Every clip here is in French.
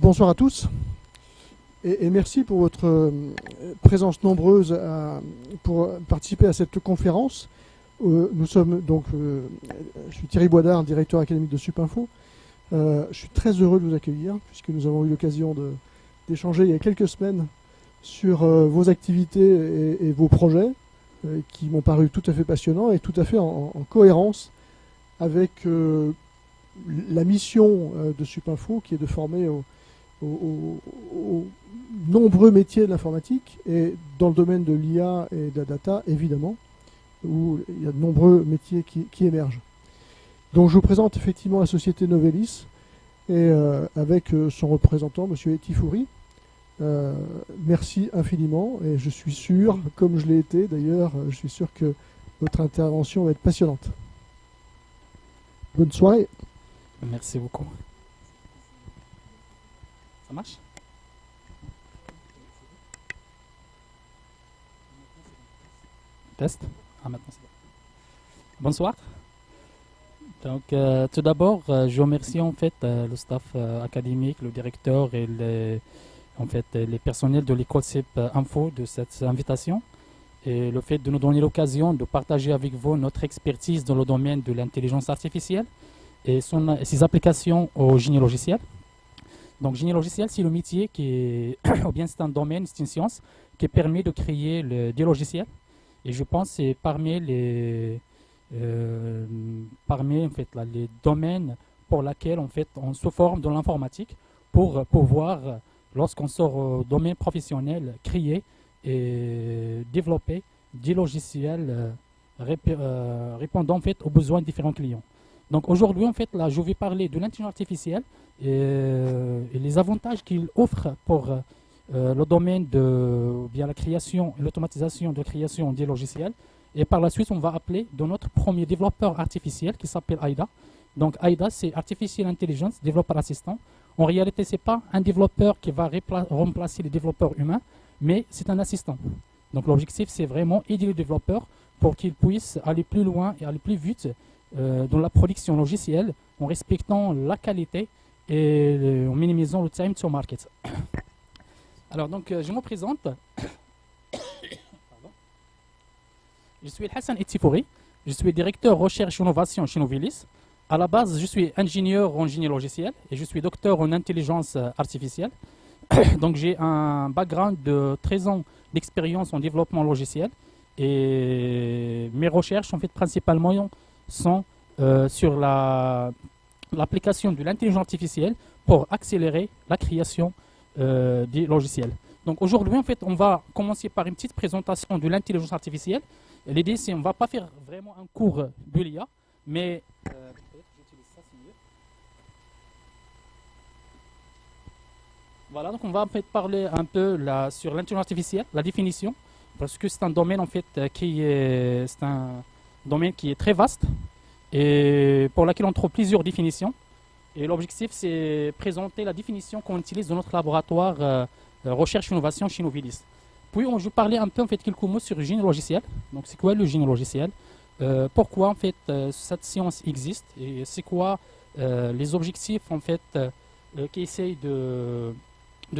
Bonsoir à tous et merci pour votre présence nombreuse pour participer à cette conférence. Nous sommes donc, je suis Thierry Boisdard, directeur académique de Supinfo. Je suis très heureux de vous accueillir puisque nous avons eu l'occasion d'échanger il y a quelques semaines sur vos activités et vos projets qui m'ont paru tout à fait passionnants et tout à fait en cohérence avec la mission de Supinfo qui est de former aux nombreux métiers de l'informatique et dans le domaine de l'IA et de la data, évidemment, où il y a de nombreux métiers qui émergent. Donc je vous présente effectivement la société Novelis et avec son représentant, M. Etifouri. Merci infiniment et je suis sûr, comme je l'ai été d'ailleurs, je suis sûr que votre intervention va être passionnante. Bonne soirée. Merci beaucoup. Ça marche? Test? Ah, maintenant c'est bon. Bonsoir. Donc, tout d'abord, je remercie en fait le staff académique, le directeur et les personnels de l'école CEP Info de cette invitation et le fait de nous donner l'occasion de partager avec vous notre expertise dans le domaine de l'intelligence artificielle et ses applications au génie logiciel. Donc, génie logiciel, c'est le métier qui est, ou bien c'est un domaine, c'est une science qui permet de créer des logiciels. Et je pense que c'est parmi les domaines pour lesquels en fait, on se forme dans l'informatique pour pouvoir, lorsqu'on sort au domaine professionnel, créer et développer des logiciels répondant en fait, aux besoins de différents clients. Donc aujourd'hui, en fait, là, je vais parler de l'intelligence artificielle et les avantages qu'il offre pour le domaine de bien la création et l'automatisation de création des logiciels. Et par la suite, on va appeler de notre premier développeur artificiel qui s'appelle AIDA. Donc AIDA, c'est Artificial Intelligence Developer Assistant. En réalité, ce n'est pas un développeur qui va remplacer les développeurs humains, mais c'est un assistant. Donc l'objectif, c'est vraiment aider les développeurs pour qu'ils puissent aller plus loin et aller plus vite dans la production logicielle en respectant la qualité et en minimisant le time to market. Alors donc je me présente. Je suis Hassan Etifouri, je suis directeur recherche et innovation chez Novelis. À la base, je suis ingénieur en génie logiciel et je suis docteur en intelligence artificielle. Donc j'ai un background de 13 ans d'expérience en développement logiciel et mes recherches en fait principalement sont sur l'application de l'intelligence artificielle pour accélérer la création des logiciels. Donc aujourd'hui, en fait, on va commencer par une petite présentation de l'intelligence artificielle. L'idée, c'est qu'on ne va pas faire vraiment un cours de l'IA, mais j'utilise ça, c'est mieux. Voilà, donc on va en fait parler un peu sur l'intelligence artificielle, la définition, parce que c'est un domaine en fait qui est très vaste et pour lequel on trouve plusieurs définitions. Et l'objectif, c'est présenter la définition qu'on utilise dans notre laboratoire recherche et innovation chez Novelis. Puis, je vais parler un peu, en fait, quelques mots sur le génie logiciel. Donc, c'est quoi le génie logiciel? Pourquoi, en fait, cette science existe? Et c'est quoi les objectifs, en fait, qu'ils essayent de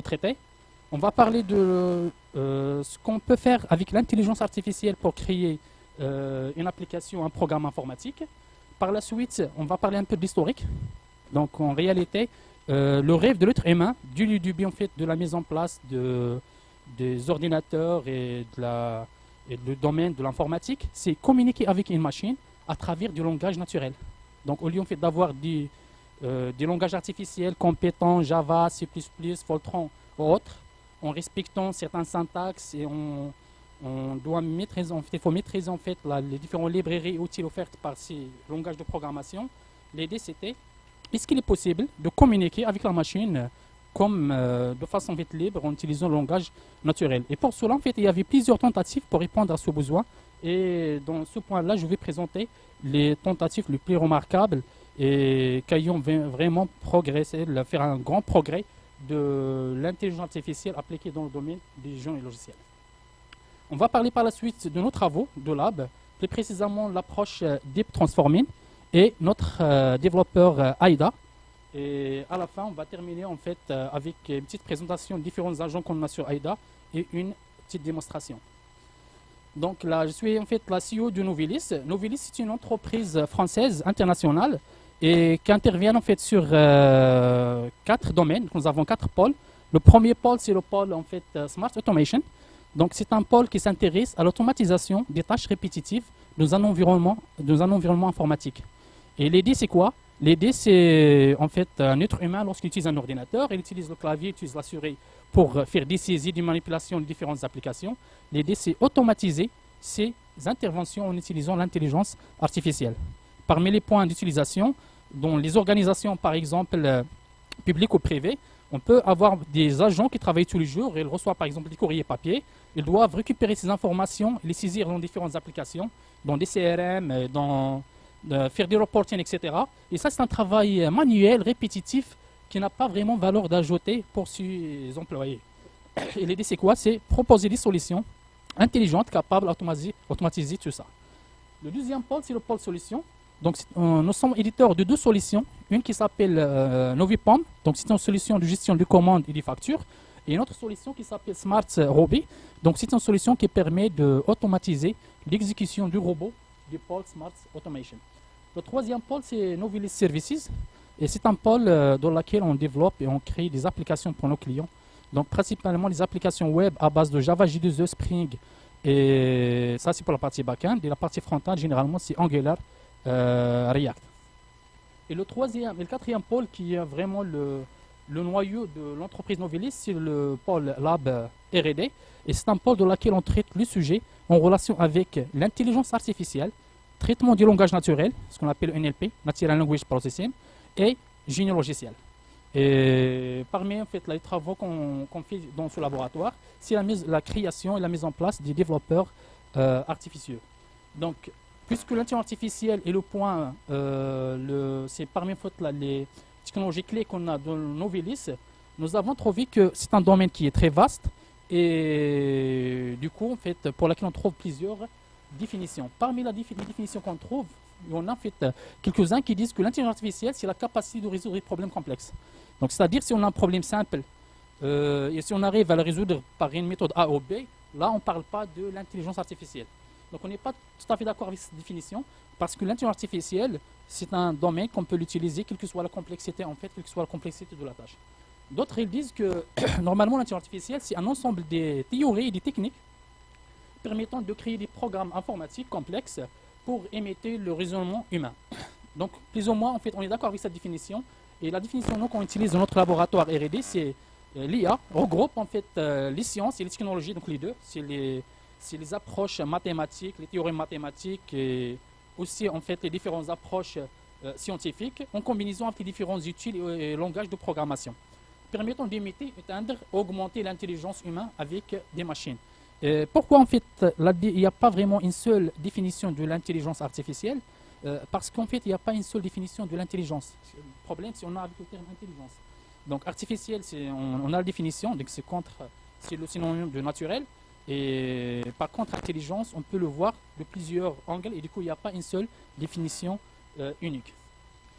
traiter? On va parler de ce qu'on peut faire avec l'intelligence artificielle pour créer une application, un programme informatique. Par la suite, on va parler un peu de l'historique. Donc, en réalité, le rêve de l'être humain, du début en fait, de la mise en place des ordinateurs et du domaine de l'informatique, c'est communiquer avec une machine à travers du langage naturel. Donc, au lieu en fait, d'avoir des langages artificiels compétents, Java, C++, Fortran ou autres, en respectant certains syntaxes et on doit maîtriser, il faut maîtriser en fait, les différentes librairies et outils offertes par ces langages de programmation. L'idée, c'était est-ce qu'il est possible de communiquer avec la machine comme de façon libre en utilisant le langage naturel? Et pour cela, en fait, il y avait plusieurs tentatives pour répondre à ce besoin. Et dans ce point-là, je vais présenter les tentatives les plus remarquables et qui ont vraiment progressé, faire un grand progrès de l'intelligence artificielle appliquée dans le domaine des génie logiciels. On va parler par la suite de nos travaux de lab, plus précisément l'approche Deep Transforming et notre développeur AIDA. Et à la fin, on va terminer en fait avec une petite présentation de différents agents qu'on a sur AIDA et une petite démonstration. Donc là, je suis en fait la CEO de Novelis. Novelis, c'est une entreprise française internationale et qui intervient en fait sur 4 domaines. Nous avons 4 pôles. Le premier pôle, c'est le pôle en fait Smart Automation. Donc c'est un pôle qui s'intéresse à l'automatisation des tâches répétitives dans un environnement informatique. Et l'idée, c'est quoi? L'idée, c'est en fait un être humain, lorsqu'il utilise un ordinateur, il utilise le clavier, il utilise la souris pour faire des saisies, des manipulations de différentes applications. L'idée, c'est automatiser ces interventions en utilisant l'intelligence artificielle. Parmi les points d'utilisation, dans les organisations, par exemple, publiques ou privées, on peut avoir des agents qui travaillent tous les jours. Ils reçoivent, par exemple, des courriers papier. Ils doivent récupérer ces informations, les saisir dans différentes applications, dans des CRM, faire des reporting, etc. Et ça, c'est un travail manuel, répétitif, qui n'a pas vraiment valeur d'ajouter pour ses employés. Et l'idée, c'est quoi? C'est proposer des solutions intelligentes, capables d'automatiser tout ça. Le deuxième pôle, c'est le pôle solution. Donc, nous sommes éditeurs de 2 solutions. Une qui s'appelle Novipom. Donc, c'est une solution de gestion de commandes et des factures. Et une autre solution qui s'appelle Smart Robi. Donc, c'est une solution qui permet d'automatiser l'exécution du robot du pôle Smart Automation. Le troisième pôle, c'est Novelis Services. Et c'est un pôle dans lequel on développe et on crée des applications pour nos clients. Donc, principalement des applications web à base de Java, J2E, Spring. Et ça, c'est pour la partie back-end. Et la partie front-end, généralement, c'est Angular, React. Et le quatrième pôle, qui est vraiment le noyau de l'entreprise Novelis, c'est le pôle Lab R&D. Et c'est un pôle dans lequel on traite le sujet en relation avec l'intelligence artificielle, traitement du langage naturel, ce qu'on appelle NLP, Natural Language Processing, et génie logiciel. Et parmi en fait, les travaux qu'on fait dans ce laboratoire, c'est la création et la mise en place des développeurs artificieux. Donc, puisque l'intelligence artificielle est le point, c'est parmi en fait, les technologies clés qu'on a dans Novelis, nous avons trouvé que c'est un domaine qui est très vaste et du coup, en fait, pour laquelle on trouve plusieurs définitions. Parmi les définitions qu'on trouve, on a en fait quelques-uns qui disent que l'intelligence artificielle, c'est la capacité de résoudre des problèmes complexes. Donc, c'est-à-dire si on a un problème simple et si on arrive à le résoudre par une méthode A ou B, là, on ne parle pas de l'intelligence artificielle. Donc, on n'est pas tout à fait d'accord avec cette définition parce que l'intelligence artificielle, c'est un domaine qu'on peut l'utiliser, quelle que soit la complexité, en fait, quelle que soit la complexité de la tâche. D'autres, ils disent que normalement, l'intelligence artificielle, c'est un ensemble des théories et des techniques permettant de créer des programmes informatiques complexes pour imiter le raisonnement humain. Donc, plus ou moins, en fait, on est d'accord avec cette définition. Et la définition qu'on utilise dans notre laboratoire R&D, c'est l'IA regroupe en fait les sciences et les technologies, donc les deux. C'est les approches mathématiques, les théories mathématiques et aussi en fait les différentes approches scientifiques en combinaison avec les différents outils et langages de programmation, permettant d'imiter, éteindre, augmenter l'intelligence humaine avec des machines. Pourquoi en fait il n'y a pas vraiment une seule définition de l'intelligence artificielle? Parce qu'en fait il n'y a pas une seule définition de l'intelligence. Le problème c'est qu'on a avec le terme intelligence. Donc artificiel, on a la définition, donc c'est le synonyme de naturel. Et par contre intelligence, on peut le voir de plusieurs angles et du coup il n'y a pas une seule définition unique.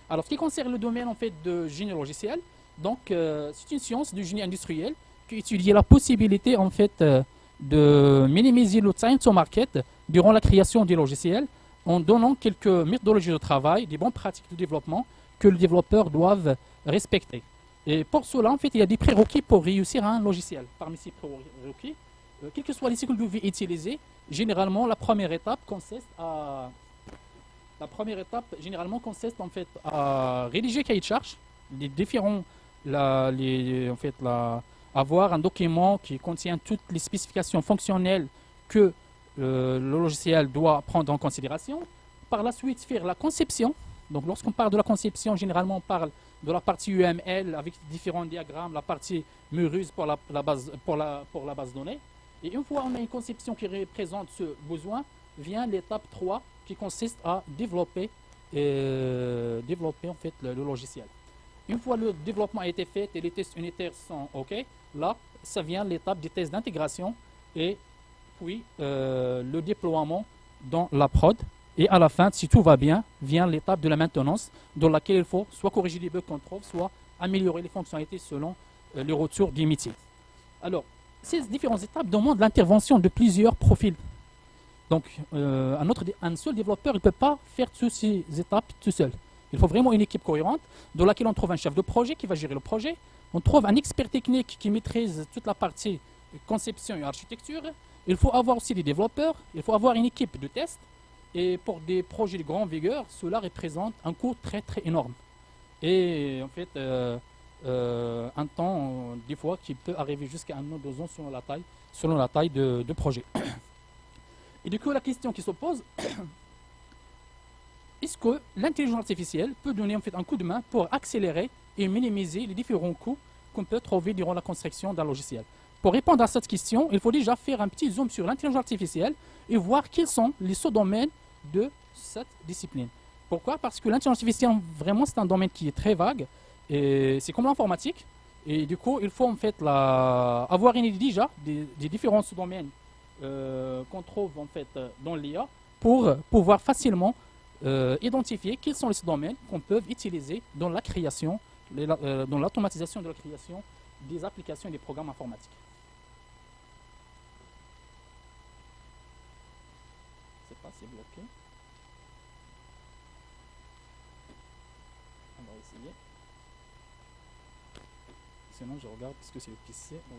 Alors, ce qui concerne le domaine en fait de génie logiciel, donc c'est une science du génie industriel qui étudie la possibilité en fait de minimiser le time to market durant la création des logiciels en donnant quelques méthodologies de travail, des bonnes pratiques de développement que les développeurs doivent respecter. Et pour cela, en fait, il y a des prérequis pour réussir un logiciel. Parmi ces prérequis, quels que soient les cycles de vie utilisés, généralement, la première étape consiste en fait à rédiger cahier de charges, les différents, avoir un document qui contient toutes les spécifications fonctionnelles que le logiciel doit prendre en considération. Par la suite, faire la conception. Donc, lorsqu'on parle de la conception, généralement, on parle de la partie UML avec différents diagrammes, la partie Muruse pour la base donnée. Et une fois qu'on a une conception qui représente ce besoin, vient l'étape 3 qui consiste à développer en fait, le logiciel. Une fois le développement a été fait et les tests unitaires sont OK, là, ça vient l'étape des tests d'intégration et puis le déploiement dans la prod Et à la fin, si tout va bien, vient l'étape de la maintenance, dans laquelle il faut soit corriger les bugs qu'on trouve, soit améliorer les fonctionnalités selon les retours du métier. Alors, ces différentes étapes demandent l'intervention de plusieurs profils. Donc, un seul développeur ne peut pas faire toutes ces étapes tout seul. Il faut vraiment une équipe cohérente dans laquelle on trouve un chef de projet qui va gérer le projet. On trouve un expert technique qui maîtrise toute la partie conception et architecture. Il faut avoir aussi des développeurs. Il faut avoir une équipe de test. Et pour des projets de grande vigueur, cela représente un coût très très énorme. Et en fait, un temps, des fois, qui peut arriver jusqu'à 1 an, 2 ans selon la taille de projet. Et du coup, la question qui se pose, est-ce que l'intelligence artificielle peut donner en fait un coup de main pour accélérer et minimiser les différents coûts qu'on peut trouver durant la construction d'un logiciel? Pour répondre à cette question, il faut déjà faire un petit zoom sur l'intelligence artificielle et voir quels sont les sous-domaines de cette discipline. Pourquoi? Parce que l'intelligence artificielle, vraiment, c'est un domaine qui est très vague. Et c'est comme l'informatique. Et du coup, il faut en fait avoir une idée déjà des différents sous-domaines qu'on trouve en fait dans l'IA pour pouvoir facilement identifier quels sont les sous-domaines qu'on peut utiliser dans la création, dans l'automatisation de la création des applications et des programmes informatiques. Je ne sais pas, c'est bloqué. On va essayer. Sinon, je regarde est-ce que c'est le PC ou...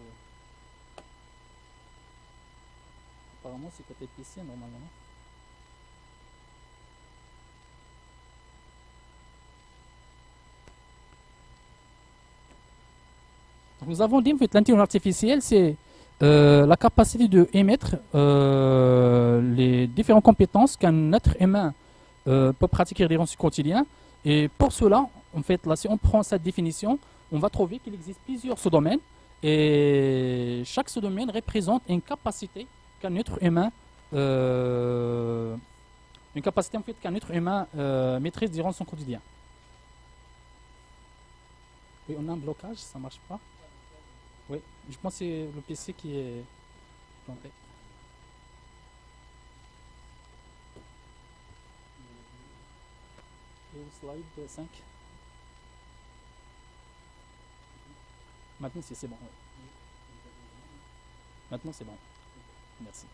Apparemment, c'est côté PC normalement. Donc, nous avons dit que l'intelligence artificielle, c'est la capacité de émettre les différentes compétences qu'un être humain peut pratiquer dans son quotidien. Et pour cela, en fait, là, si on prend cette définition, on va trouver qu'il existe plusieurs sous-domaines. Et chaque sous-domaine représente une capacité qu'un être humain maîtrise durant son quotidien. Oui, on a un blocage, ça ne marche pas. Oui, je pense que c'est le PC qui est planté. Et le slide 5. Maintenant, c'est bon. Oui. Maintenant, c'est bon. Merci.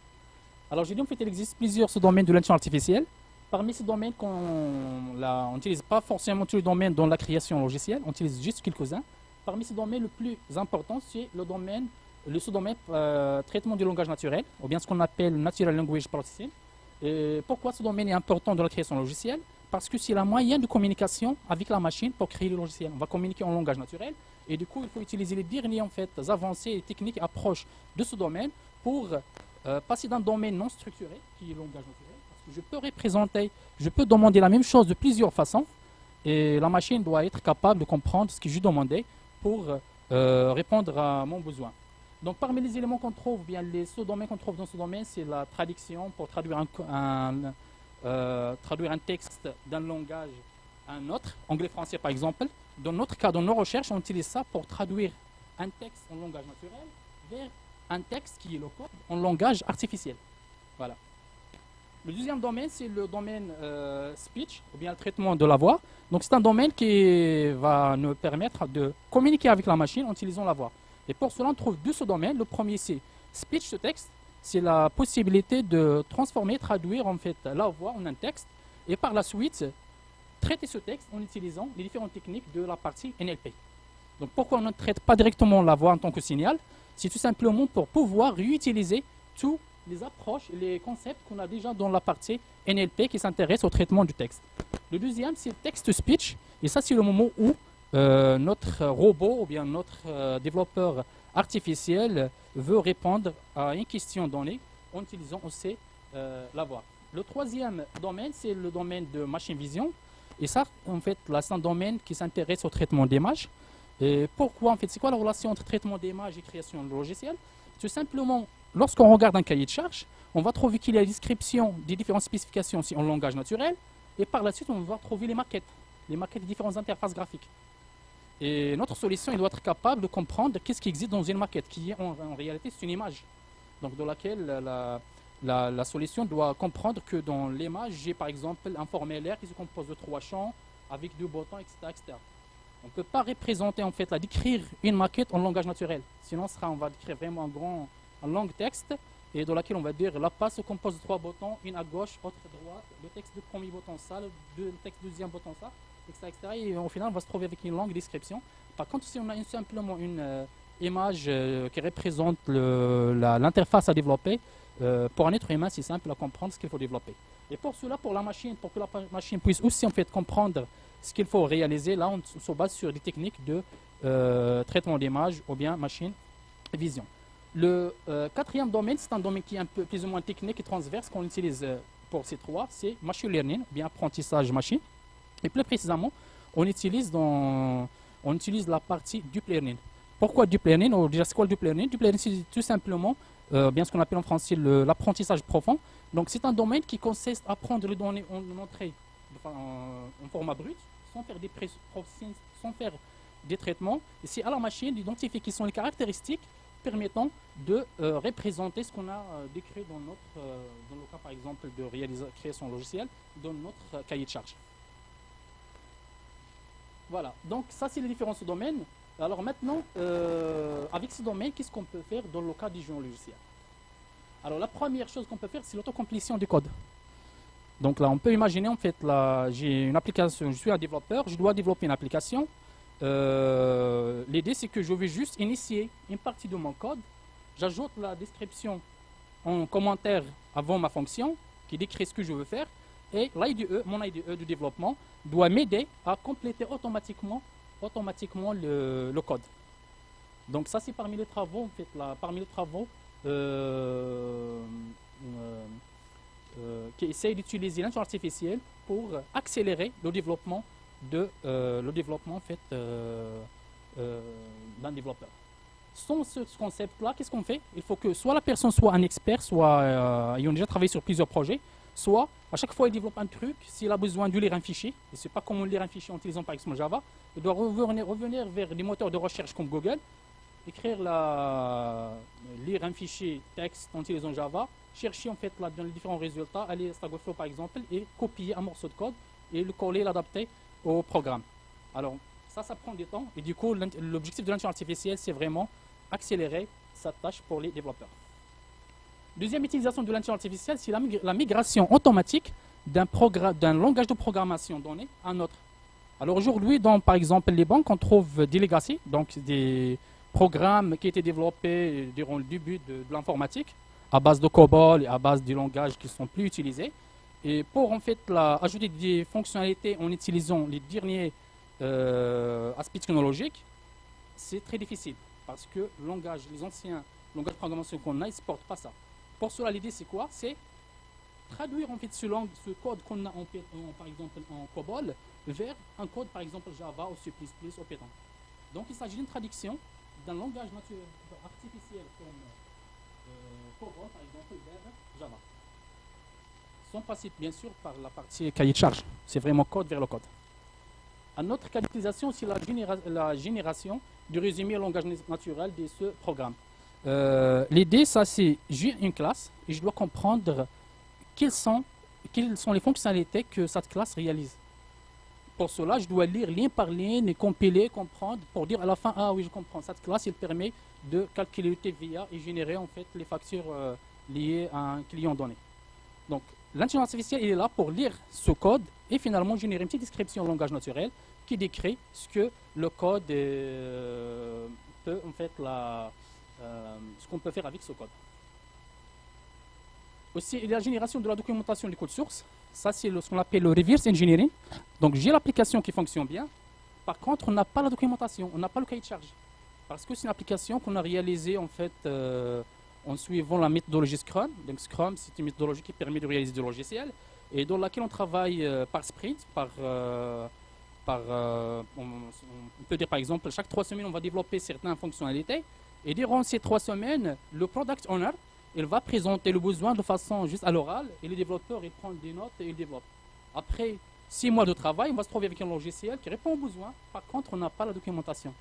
Alors, j'ai dit en fait, il existe plusieurs sous-domaines de l'intelligence artificielle. Parmi ces domaines, on n'utilise pas forcément tous les domaines dans la création logicielle, on utilise juste quelques-uns. Parmi ces domaines, le plus important, c'est le sous-domaine traitement du langage naturel, ou bien ce qu'on appelle Natural Language Processing. Et pourquoi ce domaine est important dans la création logicielle? Parce que c'est la moyen de communication avec la machine pour créer le logiciel. On va communiquer en langage naturel, et du coup, il faut utiliser les derniers avancées et techniques et approches de ce domaine pour passer d'un domaine non structuré, qui est le langage naturel, parce que je peux demander la même chose de plusieurs façons, et la machine doit être capable de comprendre ce que je demandais pour répondre à mon besoin. Donc parmi les éléments qu'on trouve, bien les sous-domaines qu'on trouve dans ce domaine, c'est la traduction pour traduire un texte d'un langage à un autre, anglais-français par exemple. Dans notre cas, dans nos recherches, on utilise ça pour traduire un texte en langage naturel vers un texte qui est le code en langage artificiel. Voilà. Le deuxième domaine, c'est le domaine speech, ou bien le traitement de la voix. Donc c'est un domaine qui va nous permettre de communiquer avec la machine en utilisant la voix. Et pour cela, on trouve deux sous-domaines. Le premier, c'est speech to text. C'est la possibilité de transformer, traduire en fait la voix en un texte. Et par la suite, traiter ce texte en utilisant les différentes techniques de la partie NLP. Donc pourquoi on ne traite pas directement la voix en tant que signal? C'est tout simplement pour pouvoir réutiliser tous les approches, les concepts qu'on a déjà dans la partie NLP qui s'intéresse au traitement du texte. Le deuxième, c'est text-to-speech. Et ça, c'est le moment où notre robot ou bien notre développeur artificiel veut répondre à une question donnée en utilisant aussi la voix. Le troisième domaine, c'est le domaine de machine vision. Et ça, en fait, là, c'est un domaine qui s'intéresse au traitement d'images. Et pourquoi, en fait, c'est quoi la relation entre traitement d'images et création de logiciel? Tout simplement, lorsqu'on regarde un cahier de charge, on va trouver qu'il y a la description des différentes spécifications en langage naturel, et par la suite, on va trouver les maquettes des différentes interfaces graphiques. Et notre solution, il doit être capable de comprendre qu'est-ce qui existe dans une maquette, qui est en réalité c'est une image, donc dans laquelle La solution doit comprendre que dans l'image, j'ai par exemple un formulaire qui se compose de 3 champs avec 2 boutons, etc., etc. On ne peut pas représenter, en fait, décrire une maquette en langage naturel. Sinon, on va décrire vraiment un long texte, et dans laquelle on va dire la page se compose de 3 boutons, une à gauche, autre à droite, le texte du premier bouton ça, le texte du deuxième bouton ça, etc., etc. Et au final, on va se trouver avec une longue description. Par contre, si on a simplement une image qui représente l'interface à développer, pour un être humain, c'est simple à comprendre ce qu'il faut développer. Et pour cela, pour la machine, pour que la machine puisse aussi en fait comprendre ce qu'il faut réaliser, là, on se base sur des techniques de traitement d'image ou bien machine vision. Le quatrième domaine, c'est un domaine qui est un peu plus ou moins technique et transverse qu'on utilise pour ces trois, c'est machine learning, bien apprentissage machine. Et plus précisément, on utilise la partie deep learning. Pourquoi deep learning? Ou déjà, c'est quoi le deep learning? Deep learning, c'est tout simplement bien ce qu'on appelle en français l'apprentissage profond. Donc, c'est un domaine qui consiste à prendre les données en entrée en format brut, sans faire des traitements. Et c'est à la machine d'identifier quelles sont les caractéristiques permettant de représenter ce qu'on a décrit dans le cas, par exemple, de créer son logiciel, dans notre cahier de charge. Voilà, donc ça, c'est les différents domaines. Alors maintenant, avec ces domaines, qu'est-ce qu'on peut faire dans le cas du géant logiciel? Alors la première chose qu'on peut faire, c'est l'autocomplétion du code. Donc là, on peut imaginer, en fait, là, j'ai une application, je suis un développeur, je dois développer une application. L'idée, c'est que je vais juste initier une partie de mon code. J'ajoute la description en commentaire avant ma fonction qui décrit ce que je veux faire. Et mon IDE de développement doit m'aider à compléter automatiquement le code. Donc ça, c'est parmi les travaux, en fait, qui essayent d'utiliser l'intelligence artificielle pour accélérer le développement en fait, d'un développeur. Sans ce concept-là, qu'est-ce qu'on fait? Il faut que soit la personne soit un expert, soit ayant déjà travaillé sur plusieurs projets, soit à chaque fois il développe un truc, s'il a besoin de lire un fichier, et c'est pas comment lire un fichier en utilisant par exemple Java, il doit revenir vers des moteurs de recherche comme Google, lire un fichier texte en utilisant Java, chercher en fait là, dans les différents résultats, aller à Stack Overflow par exemple, et copier un morceau de code, et le coller, l'adapter au programme. Alors ça prend du temps, et du coup l'objectif de l'intelligence artificielle, c'est vraiment accélérer sa tâche pour les développeurs. Deuxième utilisation de l'intelligence artificielle, c'est la migration automatique d'un langage de programmation donné à un autre. Alors aujourd'hui, dans par exemple les banques, on trouve des legacy, donc des programmes qui étaient développés durant le début de l'informatique, à base de COBOL et à base des langages qui ne sont plus utilisés. Et pour en fait ajouter des fonctionnalités en utilisant les derniers aspects technologiques, c'est très difficile parce que les anciens langages de programmation qu'on a, ils ne supportent pas ça. Pour cela, l'idée c'est quoi? C'est traduire en fait ce code qu'on a par exemple en COBOL vers un code par exemple Java ou C++ ou Python. Donc il s'agit d'une traduction d'un langage artificiel comme COBOL par exemple vers Java. Sans passer bien sûr par la partie cahier de charge. C'est vraiment code vers le code. Un autre cas d'utilisation, c'est la génération du résumé au langage naturel de ce programme. L'idée, ça c'est j'ai une classe et je dois comprendre quelles sont les fonctionnalités que cette classe réalise. Pour cela, je dois lire ligne par ligne et compiler, comprendre pour dire à la fin, ah oui, je comprends, cette classe, elle permet de calculer le TVA et générer en fait les factures liées à un client donné. Donc, l'intelligence artificielle est là pour lire ce code et finalement générer une petite description en langage naturel qui décrit ce que le code peut en fait ce qu'on peut faire avec ce code. Aussi, la génération de la documentation du code source, ça c'est ce qu'on appelle le reverse engineering. Donc j'ai l'application qui fonctionne bien, par contre on n'a pas la documentation, on n'a pas le cahier de charge. Parce que c'est une application qu'on a réalisée en fait en suivant la méthodologie Scrum. Donc Scrum, c'est une méthodologie qui permet de réaliser des logiciels et dans laquelle on travaille par sprint, on peut dire par exemple, chaque 3 semaines, on va développer certaines fonctionnalités et durant ces 3 semaines, le product owner, il va présenter le besoin de façon juste à l'oral et les développeurs, ils prennent des notes et ils développent. Après 6 mois de travail, on va se trouver avec un logiciel qui répond aux besoins. Par contre, on n'a pas la documentation.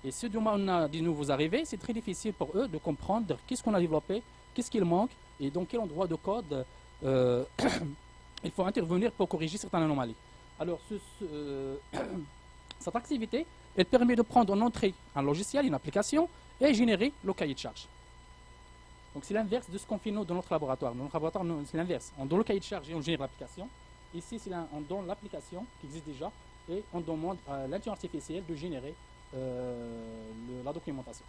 Et si demain on a des nouveaux arrivés, c'est très difficile pour eux de comprendre qu'est-ce qu'on a développé, qu'est-ce qu'il manque, et dans quel endroit de code il faut intervenir pour corriger certaines anomalies. Alors, cette activité, elle permet de prendre en entrée un logiciel, une application, et générer le cahier de charge. Donc c'est l'inverse de ce qu'on fait nous dans notre laboratoire. Dans notre laboratoire, c'est l'inverse. On donne le cahier de charge et on génère l'application. Ici, on donne l'application qui existe déjà et on demande à l'intelligence artificielle de générer la documentation.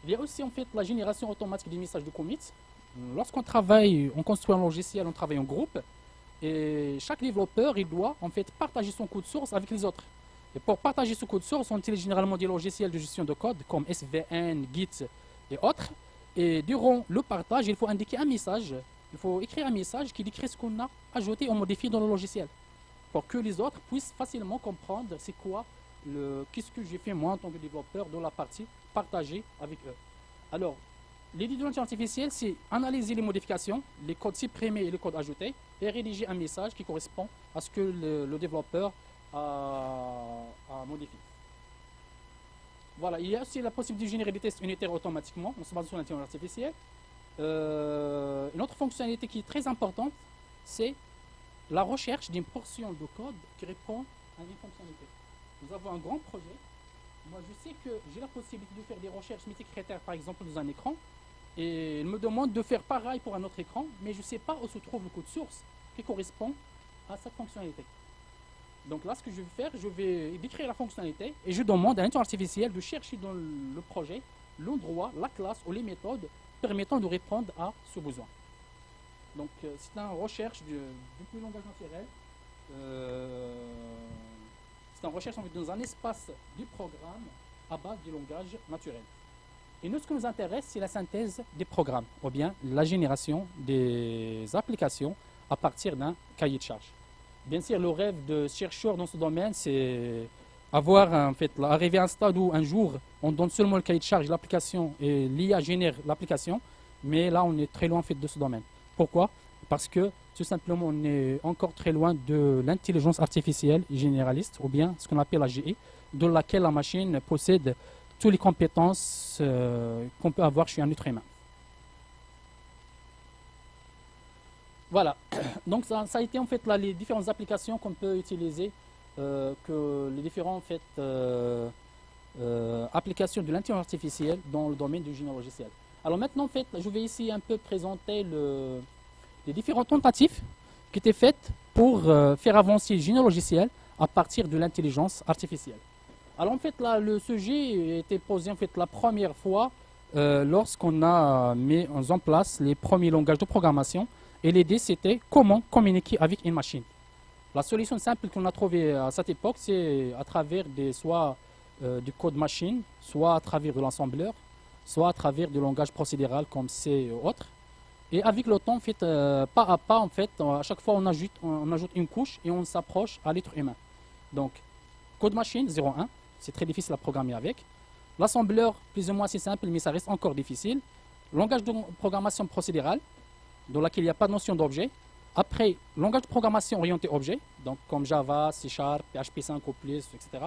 Il y a aussi en fait la génération automatique des messages de commits. Lorsqu'on travaille, on construit un logiciel, on travaille en groupe, et chaque développeur, il doit en fait partager son code source avec les autres. Et pour partager ce code source, on utilise généralement des logiciels de gestion de code comme SVN, Git et autres. Et durant le partage, il faut indiquer un message, il faut écrire un message qui décrit ce qu'on a ajouté ou modifié dans le logiciel, pour que les autres puissent facilement comprendre c'est quoi, qu'est-ce que j'ai fait moi en tant que développeur dans la partie partagée avec eux. Alors, l'idée de l'intelligence artificielle, c'est analyser les modifications, les codes supprimés et les codes ajoutés, et rédiger un message qui correspond à ce que le développeur a modifié. Voilà, il y a aussi la possibilité de générer des tests unitaires automatiquement en se basant sur l'intelligence artificielle. Une autre fonctionnalité qui est très importante, c'est la recherche d'une portion de code qui répond à une fonctionnalité. Nous avons un grand projet. Moi, je sais que j'ai la possibilité de faire des recherches multicritères, par exemple, dans un écran. Et il me demande de faire pareil pour un autre écran, mais je ne sais pas où se trouve le code source qui correspond à cette fonctionnalité. Donc là, ce que je vais faire, je vais décrire la fonctionnalité et je demande à l'intelligence artificielle de chercher dans le projet l'endroit, la classe ou les méthodes permettant de répondre à ce besoin. Donc c'est une recherche du langage naturel. C'est une recherche dans un espace du programme à base du langage naturel. Et nous, ce qui nous intéresse, c'est la synthèse des programmes, ou bien la génération des applications à partir d'un cahier de charge. Bien sûr, le rêve de chercheur dans ce domaine, c'est arriver à un stade où un jour, on donne seulement le cahier de charge, l'application, et l'IA génère l'application, mais là, on est très loin de ce domaine. Pourquoi? Parce que, tout simplement, on est encore très loin de l'intelligence artificielle généraliste, ou bien ce qu'on appelle la GI, dans laquelle la machine possède toutes les compétences qu'on peut avoir chez un être humain. Voilà, donc ça a été en fait là, les différentes applications qu'on peut utiliser, que les différentes applications de l'intelligence artificielle dans le domaine du génie logiciel. Alors maintenant, en fait, je vais ici un peu présenter les différentes tentatives qui étaient faites pour faire avancer le génie logiciel à partir de l'intelligence artificielle. Alors en fait, là, le sujet a été posé en fait la première fois lorsqu'on a mis en place les premiers langages de programmation. Et l'idée, c'était comment communiquer avec une machine. La solution simple qu'on a trouvée à cette époque, c'est à travers soit du code machine, soit à travers de l'assembleur, soit à travers du langage procédural comme C et autres. Et avec le temps, en fait, pas à pas, en fait, à chaque fois, on ajoute une couche et on s'approche à l'être humain. Donc, code machine 0.1, c'est très difficile à programmer avec. L'assembleur, plus ou moins, c'est simple, mais ça reste encore difficile. Langage de programmation procédurale, dans laquelle il n'y a pas de notion d'objet. Après, langage de programmation orienté objet, donc comme Java, C#, PHP5 ou plus, etc.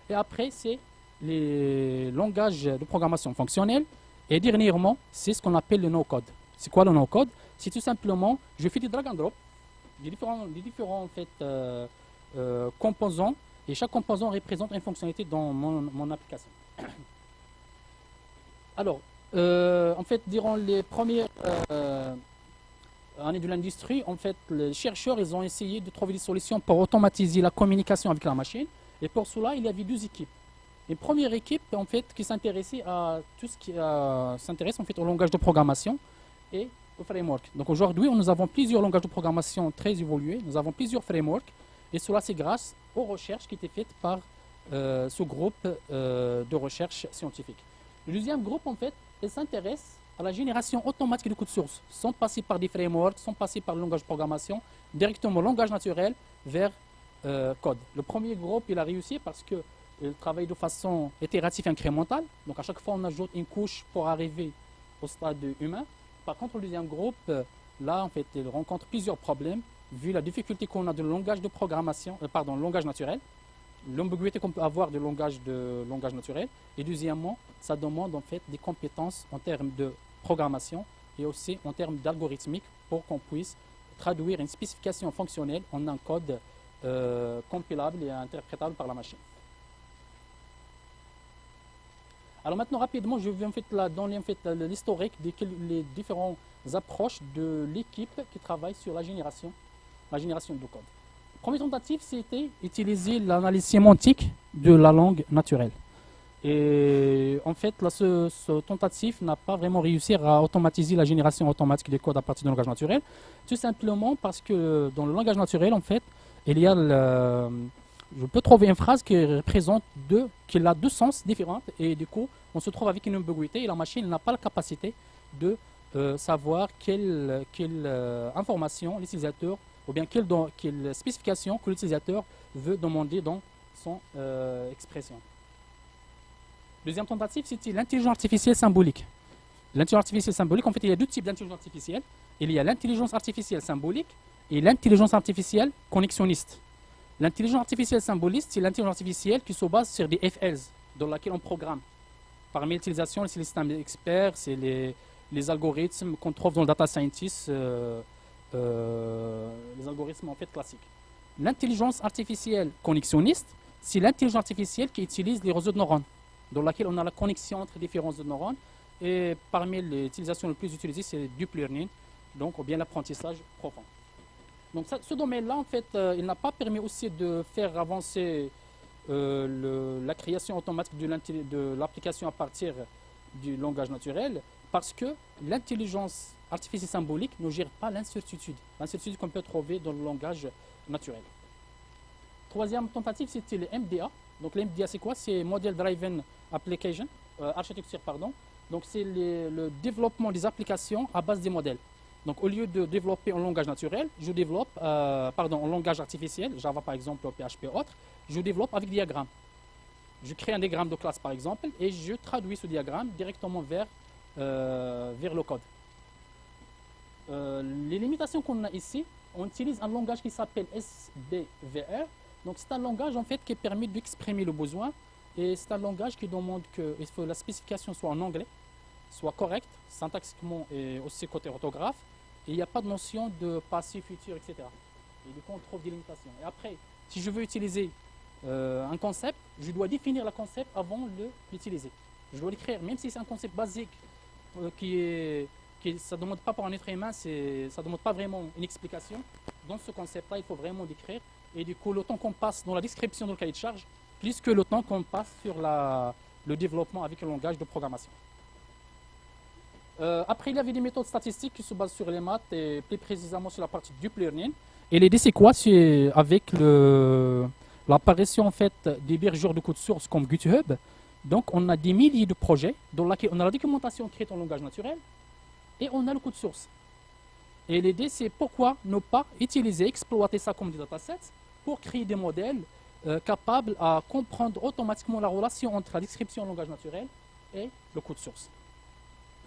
Et après, c'est les langages de programmation fonctionnelle. Et dernièrement, c'est ce qu'on appelle le no-code. C'est quoi le no-code? C'est tout simplement, je fais du drag and drop, des différents en fait, composants, et chaque composant représente une fonctionnalité dans mon application. Alors, en fait, durant les premières années de l'industrie, en fait, les chercheurs ils ont essayé de trouver des solutions pour automatiser la communication avec la machine. Et pour cela, il y avait deux équipes. Une première équipe, en fait, qui s'intéressait à tout ce qui s'intéresse en fait au langage de programmation et au framework. Donc aujourd'hui, nous avons plusieurs langages de programmation très évolués. Nous avons plusieurs frameworks. Et cela, c'est grâce aux recherches qui étaient faites par ce groupe de recherche scientifique. Le deuxième groupe, en fait, il s'intéresse à la génération automatique de code source, sans passer par des frameworks, sans passer par le langage de programmation, directement langage naturel vers code. Le premier groupe, il a réussi parce qu'il travaille de façon itérative incrémentale. Donc à chaque fois, on ajoute une couche pour arriver au stade humain. Par contre, le deuxième groupe, là, en fait, il rencontre plusieurs problèmes, vu la difficulté qu'on a de langage de programmation, langage naturel, l'ambiguïté qu'on peut avoir de langage naturel. Et deuxièmement, ça demande en fait des compétences en termes de programmation et aussi en termes d'algorithmique pour qu'on puisse traduire une spécification fonctionnelle en un code compilable et interprétable par la machine. Alors maintenant, rapidement, je vais en fait donner en fait, l'historique des différentes approches de l'équipe qui travaille sur la génération de code. Première tentative, c'était utiliser l'analyse sémantique de la langue naturelle. Et en fait, là, ce tentative n'a pas vraiment réussi à automatiser la génération automatique des codes à partir du langage naturel, tout simplement parce que dans le langage naturel, en fait, il y a je peux trouver une phrase qui représente qui a deux sens différents, et du coup, on se trouve avec une ambiguïté et la machine n'a pas la capacité de savoir quelle information l'utilisateur, ou bien quelle spécification que l'utilisateur veut demander dans son expression. Deuxième tentative, c'était l'intelligence artificielle symbolique. L'intelligence artificielle symbolique, en fait, il y a deux types d'intelligence artificielle. Il y a l'intelligence artificielle symbolique et l'intelligence artificielle connexionniste. L'intelligence artificielle symbolique, c'est l'intelligence artificielle qui se base sur des FLs, dans laquelle on programme. Parmi l'utilisation, c'est les systèmes experts, c'est les algorithmes qu'on trouve dans le data scientist, les algorithmes en fait classiques. L'intelligence artificielle connexionniste, c'est l'intelligence artificielle qui utilise les réseaux de neurones, dans laquelle on a la connexion entre différents réseaux de neurones. Et parmi les utilisations les plus utilisées, c'est le deep learning, donc ou bien l'apprentissage profond. Donc ce domaine-là, en fait, il n'a pas permis aussi de faire avancer la création automatique de l'application à partir du langage naturel, parce que l'intelligence artificielle symbolique ne gère pas l'incertitude qu'on peut trouver dans le langage naturel. Troisième tentative, c'était le MDA. Donc le MDA, c'est quoi? C'est Model Driven Application, Architecture, pardon. Donc c'est le développement des applications à base des modèles. Donc au lieu de développer en langage naturel, je développe en langage artificiel, Java par exemple, PHP ou autre, je développe avec diagramme. Je crée un diagramme de classe par exemple et je traduis ce diagramme directement vers le code. Les limitations qu'on a ici, on utilise un langage qui s'appelle SBVR. Donc c'est un langage en fait qui permet d'exprimer le besoin et c'est un langage qui demande que la spécification soit en anglais, soit correcte, syntaxiquement et aussi côté orthographe, et il n'y a pas de notion de passé, futur, etc. Et du coup on trouve des limitations. Et après, si je veux utiliser un concept, je dois définir le concept avant de l'utiliser. Je dois l'écrire, même si c'est un concept basique ça ne demande pas pour un être humain, ça ne demande pas vraiment une explication. Dans ce concept-là, il faut vraiment l'écrire. Et du coup, le temps qu'on passe dans la description de le cahier de charge, plus que le temps qu'on passe sur le développement avec le langage de programmation. Après, il y avait des méthodes statistiques qui se basent sur les maths et plus précisément sur la partie deep learning. Et l'idée, c'est quoi? C'est avec l'apparition en fait, des hébergeurs de code source comme GitHub. Donc, on a des milliers de projets dans lesquels on a la documentation écrite en langage naturel et on a le code source. Et l'idée, c'est pourquoi ne pas exploiter ça comme des datasets pour créer des modèles capables à comprendre automatiquement la relation entre la description en langage naturel et le code source.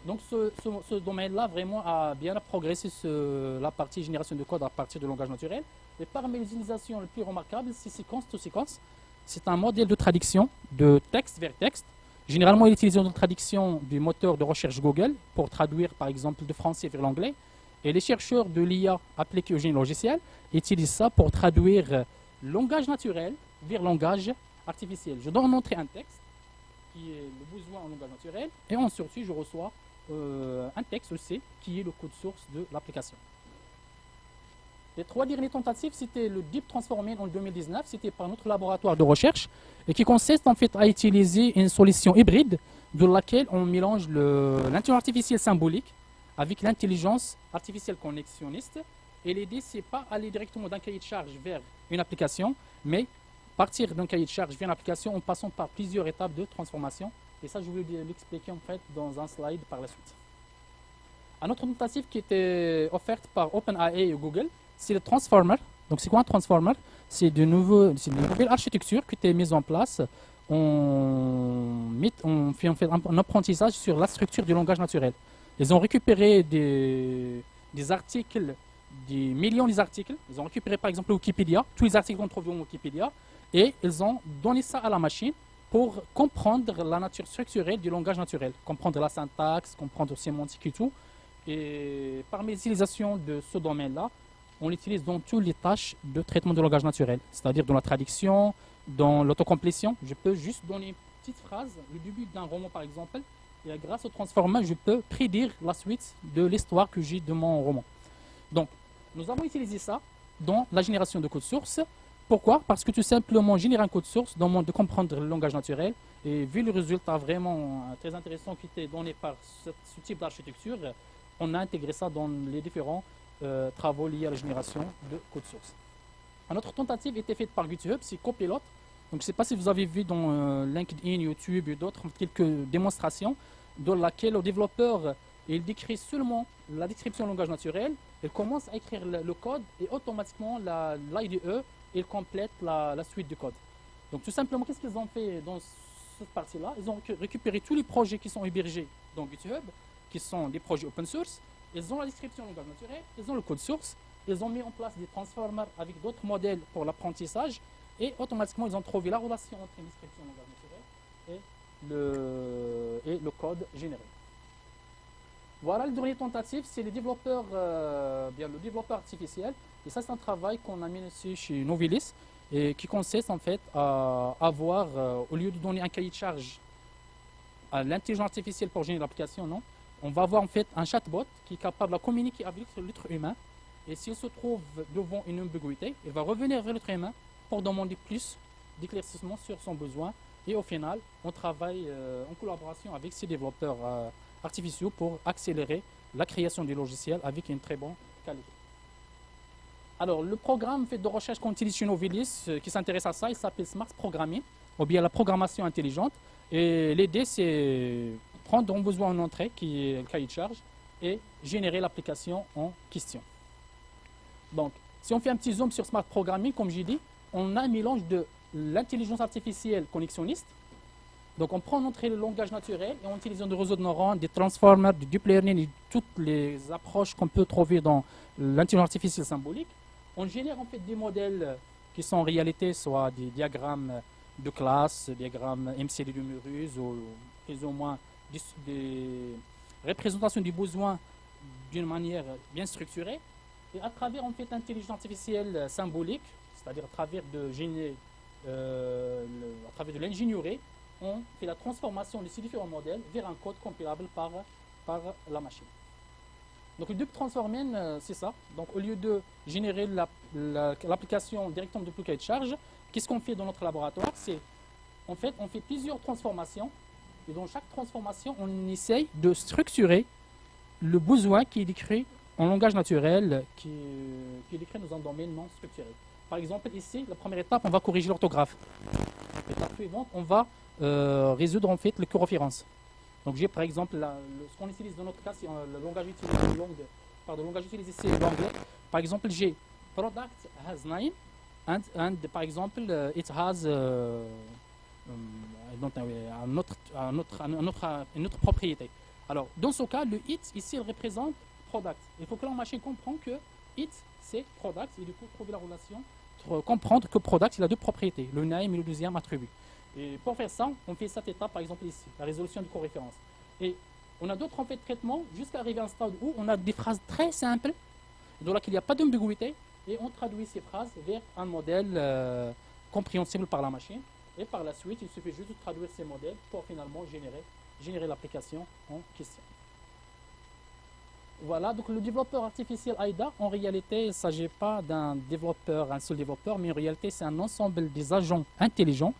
Donc ce domaine-là vraiment a bien progressé sur la partie génération de code à partir du langage naturel. Et parmi les utilisations les plus remarquables, c'est Sequence to Sequence. C'est un modèle de traduction de texte vers texte. Généralement, il est utilisé dans la traduction du moteur de recherche Google pour traduire par exemple de français vers l'anglais. Et les chercheurs de l'IA appliquée au génie logiciel utilisent ça pour traduire langage naturel vers langage artificiel. Je dois montrer un texte qui est le besoin en langage naturel et ensuite je reçois un texte aussi qui est le code source de l'application. Les trois dernières tentatives, c'était le Deep Transforming en 2019, c'était par notre laboratoire de recherche et qui consiste en fait à utiliser une solution hybride dans laquelle on mélange l'intelligence artificielle symbolique avec l'intelligence artificielle connexionniste. Et l'idée, c'est pas aller directement d'un cahier de charge vers une application, mais partir d'un cahier de charge vers une application en passant par plusieurs étapes de transformation. Et ça, je vais l'expliquer en fait dans un slide par la suite. Un autre tentative qui était offerte par OpenAI et Google, c'est le Transformer. Donc, c'est quoi un Transformer? C'est une nouvelle architecture qui était mise en place. On fait en fait un apprentissage sur la structure du langage naturel. Ils ont récupéré des articles, des millions d'articles. Ils ont récupéré par exemple Wikipédia, tous les articles qu'on trouve dans Wikipédia, et ils ont donné ça à la machine pour comprendre la nature structurelle du langage naturel, comprendre la syntaxe, comprendre la sémantique et tout. Et parmi l'utilisation de ce domaine-là, on l'utilise dans toutes les tâches de traitement de langage naturel, c'est-à-dire dans la traduction, dans l'autocomplétion. Je peux juste donner une petite phrase, le début d'un roman par exemple, et grâce au transformer, je peux prédire la suite de l'histoire que j'ai de mon roman. Donc, nous avons utilisé ça dans la génération de code source. Pourquoi? Parce que tout simplement, générer un code source demande de comprendre le langage naturel. Et vu le résultat vraiment très intéressant qui était donné par ce type d'architecture, on a intégré ça dans les différents travaux liés à la génération de code source. Une autre tentative était faite par GitHub, c'est Copilot. Donc, je ne sais pas si vous avez vu dans LinkedIn, YouTube et d'autres quelques démonstrations dans lesquelles le développeur il décrit seulement la description du langage naturel, il commence à écrire le code et automatiquement l'IDE il complète la suite du code. Donc tout simplement, qu'est-ce qu'ils ont fait dans cette partie-là? Ils ont récupéré tous les projets qui sont hébergés dans GitHub, qui sont des projets open source. Ils ont la description du langage naturel, ils ont le code source, ils ont mis en place des transformers avec d'autres modèles pour l'apprentissage et automatiquement ils ont trouvé la relation entre une description du langage naturel et le code généré. Voilà, le dernier tentative, c'est le développeur artificiel. Et ça, c'est un travail qu'on a mené ici chez Novilis et qui consiste en fait à avoir, au lieu de donner un cahier de charge à l'intelligence artificielle pour générer l'application, non, on va avoir en fait un chatbot qui est capable de communiquer avec l'être humain. Et s'il se trouve devant une ambiguïté, il va revenir vers l'être humain pour demander plus d'éclaircissement sur son besoin. Et au final, on travaille en collaboration avec ces développeurs artificiels pour accélérer la création des logiciels avec une très bonne qualité. Alors, le programme fait de recherche qu'on utilise chez Novilis, qui s'intéresse à ça, il s'appelle Smart Programming, ou bien la programmation intelligente. Et l'idée, c'est prendre un besoin en entrée, qui est le cahier de charge, et générer l'application en question. Donc, si on fait un petit zoom sur Smart Programming, comme j'ai dit, on a un mélange de l'intelligence artificielle connexionniste. Donc, on prend en entrée le langage naturel et en utilisant des réseaux de neurones, des transformers, du deep learning et toutes les approches qu'on peut trouver dans l'intelligence artificielle symbolique. On génère en fait des modèles qui sont en réalité soit des diagrammes de classe, des diagrammes MCD de Muruse ou plus ou moins des représentations des besoins d'une manière bien structurée. Et à travers en fait l'intelligence artificielle symbolique, c'est-à-dire à travers de l'ingénierie, on fait la transformation de ces différents modèles vers un code compilable par la machine. Donc le dupe transforming, c'est ça. Donc au lieu de générer l'application directement depuis le cahier de charge, qu'est-ce qu'on fait dans notre laboratoire? C'est en fait on fait plusieurs transformations et dans chaque transformation on essaye de structurer le besoin qui est décrit en langage naturel, qui est décrit dans un domaine non structuré. Par exemple ici, la première étape, on va corriger l'orthographe. L'étape suivante, on va résoudre en fait les coréférences. Donc j'ai par exemple ce qu'on utilise dans notre cas, c'est le langage utilisé c'est l'anglais. Par exemple j'ai product has name and par exemple it has une autre propriété. Alors dans ce cas le it ici il représente product. Il faut que la machine comprenne que it c'est product et du coup trouver la relation, comprendre que product il a deux propriétés, le name et le deuxième attribut. Et pour faire ça, on fait cette étape, par exemple ici, la résolution de coréférence. Et on a d'autres en fait traitements jusqu'à arriver à un stade où on a des phrases très simples, dans lesquelles il n'y a pas d'ambiguïté, et on traduit ces phrases vers un modèle compréhensible par la machine. Et par la suite, il suffit juste de traduire ces modèles pour finalement générer l'application en question. Voilà, donc le développeur artificiel AIDA, en réalité, il ne s'agit pas d'un seul développeur, mais en réalité, c'est un ensemble des agents intelligents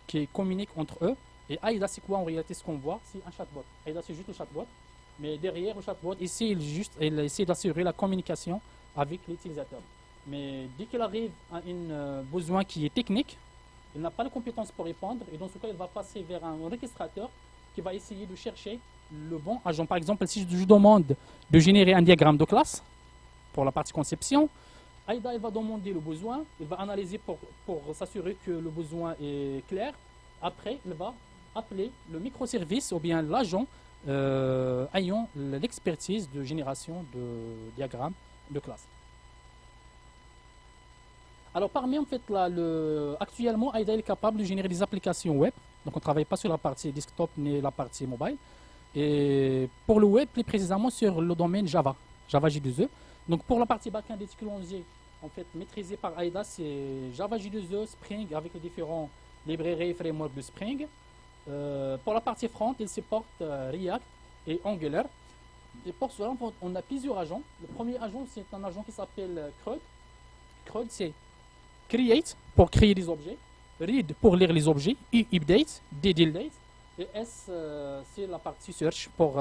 qui communiquent entre eux. Et AIDA, c'est quoi en réalité ce qu'on voit? C'est un chatbot. AIDA, c'est juste le chatbot. Mais derrière le chatbot, ici, il essaie d'assurer la communication avec l'utilisateur. Mais dès qu'il arrive à un besoin qui est technique, il n'a pas les compétences pour répondre. Et dans ce cas, il va passer vers un orchestrateur qui va essayer de chercher le bon agent. Par exemple, si je demande de générer un diagramme de classe pour la partie conception, AIDA il va demander le besoin, il va analyser pour s'assurer que le besoin est clair. Après, il va appeler le microservice ou bien l'agent ayant l'expertise de génération de diagrammes de classe. Alors parmi en fait actuellement AIDA est capable de générer des applications web. Donc on ne travaille pas sur la partie desktop ni la partie mobile. Et pour le web, plus précisément sur le domaine Java, Java J2E. Donc pour la partie backend des technologies en fait maîtrisée par AIDA, c'est Java J2E, Spring avec les différents librairies et frameworks de Spring. Pour la partie front, il supporte React et Angular. Et pour cela, on a plusieurs agents. Le premier agent, c'est un agent qui s'appelle CRUD. CRUD, c'est Create pour créer des objets, Read pour lire les objets, Update, Delete, et S, c'est la partie Search pour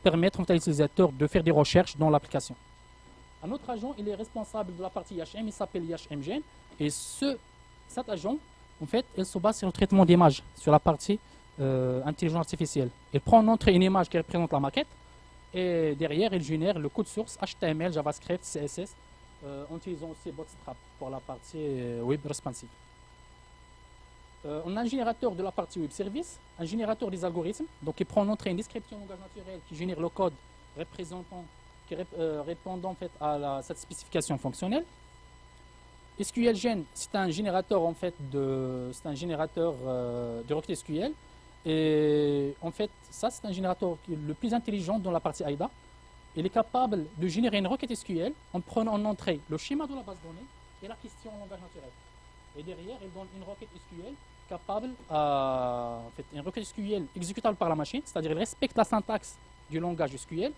permettre à l'utilisateur de faire des recherches dans l'application. Un autre agent, il est responsable de la partie IHM, il s'appelle IHMGen, et cet agent, en fait, il se base sur le traitement d'image, sur la partie intelligence artificielle. Il prend en entrée une image qui représente la maquette, et derrière, il génère le code source HTML, JavaScript, CSS, en utilisant aussi Bootstrap pour la partie web responsive. On a un générateur de la partie web service, un générateur des algorithmes, donc il prend en entrée une description langage naturel qui génère le code répondant en fait à cette spécification fonctionnelle. SQLGen, c'est un générateur en fait de requête SQL. Et en fait, ça c'est un générateur le plus intelligent dans la partie AIDA. Il est capable de générer une requête SQL en prenant en entrée le schéma de la base de données et la question en langage naturel. Et derrière, il donne une requête SQL capable, en fait, une requête SQL exécutable par la machine, c'est-à-dire il respecte la syntaxe du langage SQL,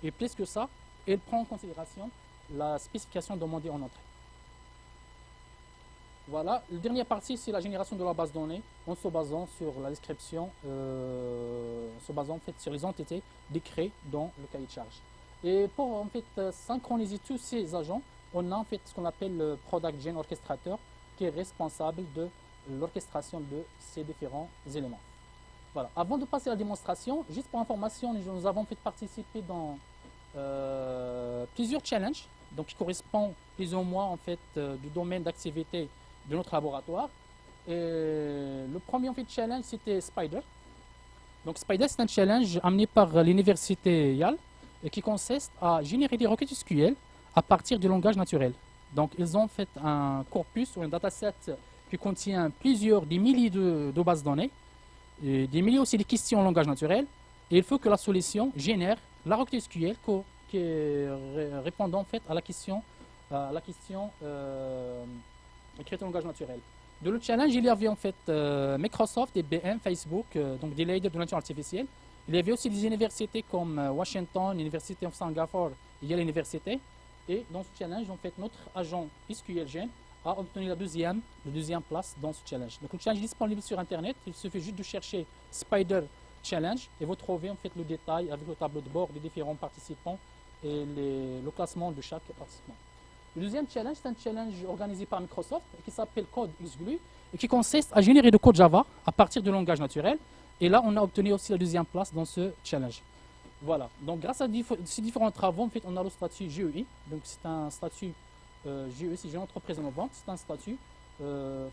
et plus que ça, il prend en considération la spécification demandée en entrée. Voilà, la dernière partie, c'est la génération de la base de données en se basant sur la description, en se basant en fait sur les entités décrites dans le cahier de charge. Et pour en fait synchroniser tous ces agents, on a en fait ce qu'on appelle le Product Gen Orchestrator qui est responsable de l'orchestration de ces différents éléments. Voilà. Avant de passer à la démonstration, juste pour information, nous avons fait participer dans plusieurs challenges, donc qui correspondent plus ou moins en fait du domaine d'activité de notre laboratoire. Et le premier en fait challenge c'était Spider. Donc Spider c'est un challenge amené par l'université Yale et qui consiste à générer des requêtes SQL à partir du langage naturel. Donc ils ont fait un corpus ou un dataset qui contient des milliers de bases de données, et des milliers aussi de questions en langage naturel, et il faut que la solution génère la requête SQL qui répondant en fait à la question écrite en langage naturel. De le challenge, il y avait en fait Microsoft, IBM, Facebook, donc des leaders de l'intelligence artificielle. Il y avait aussi des universités comme Washington, l'Université de Singapour, il y a l'université. Et dans ce challenge, en fait, notre agent SQLGen a obtenu la deuxième place dans ce challenge. Donc le challenge est disponible sur Internet. Il suffit juste de chercher Spider Challenge et vous trouvez en fait le détail avec le tableau de bord des différents participants et le classement de chaque participant. Le deuxième challenge, c'est un challenge organisé par Microsoft qui s'appelle Code XGLUE et qui consiste à générer du code Java à partir du langage naturel. Et là, on a obtenu aussi la deuxième place dans ce challenge. Voilà. Donc, grâce à ces différents travaux, en fait, on a le statut GEI. Donc, c'est un statut GEI, c'est Jeune Entreprise Innovante. C'est un statut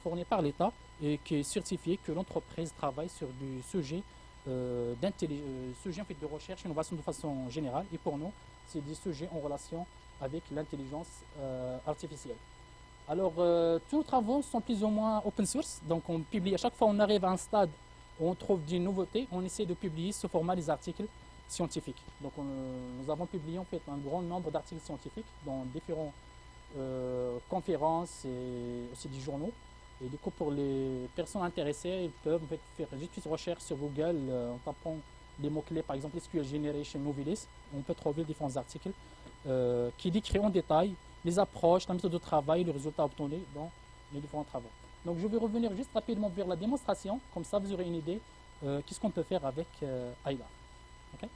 fourni par l'État et qui est certifié que l'entreprise travaille sur du sujet en fait, de recherche et innovation de façon générale. Et pour nous, c'est des sujets en relation avec l'intelligence artificielle. Alors, tous nos travaux sont plus ou moins open source. Donc, on publie à chaque fois on arrive à un stade où on trouve des nouveautés, on essaie de publier sous format des articles scientifiques. Donc, nous avons publié en fait un grand nombre d'articles scientifiques dans différentes conférences et aussi des journaux. Et du coup, pour les personnes intéressées, ils peuvent en fait, faire juste une recherche sur Google en tapant des mots-clés, par exemple SQL Generation Movies. On peut trouver différents articles qui décrivent en détail les approches, la méthode de travail, les résultats obtenus dans les différents travaux. Donc je vais revenir juste rapidement vers la démonstration, comme ça vous aurez une idée qu'est-ce qu'on peut faire avec AIDA. Okay.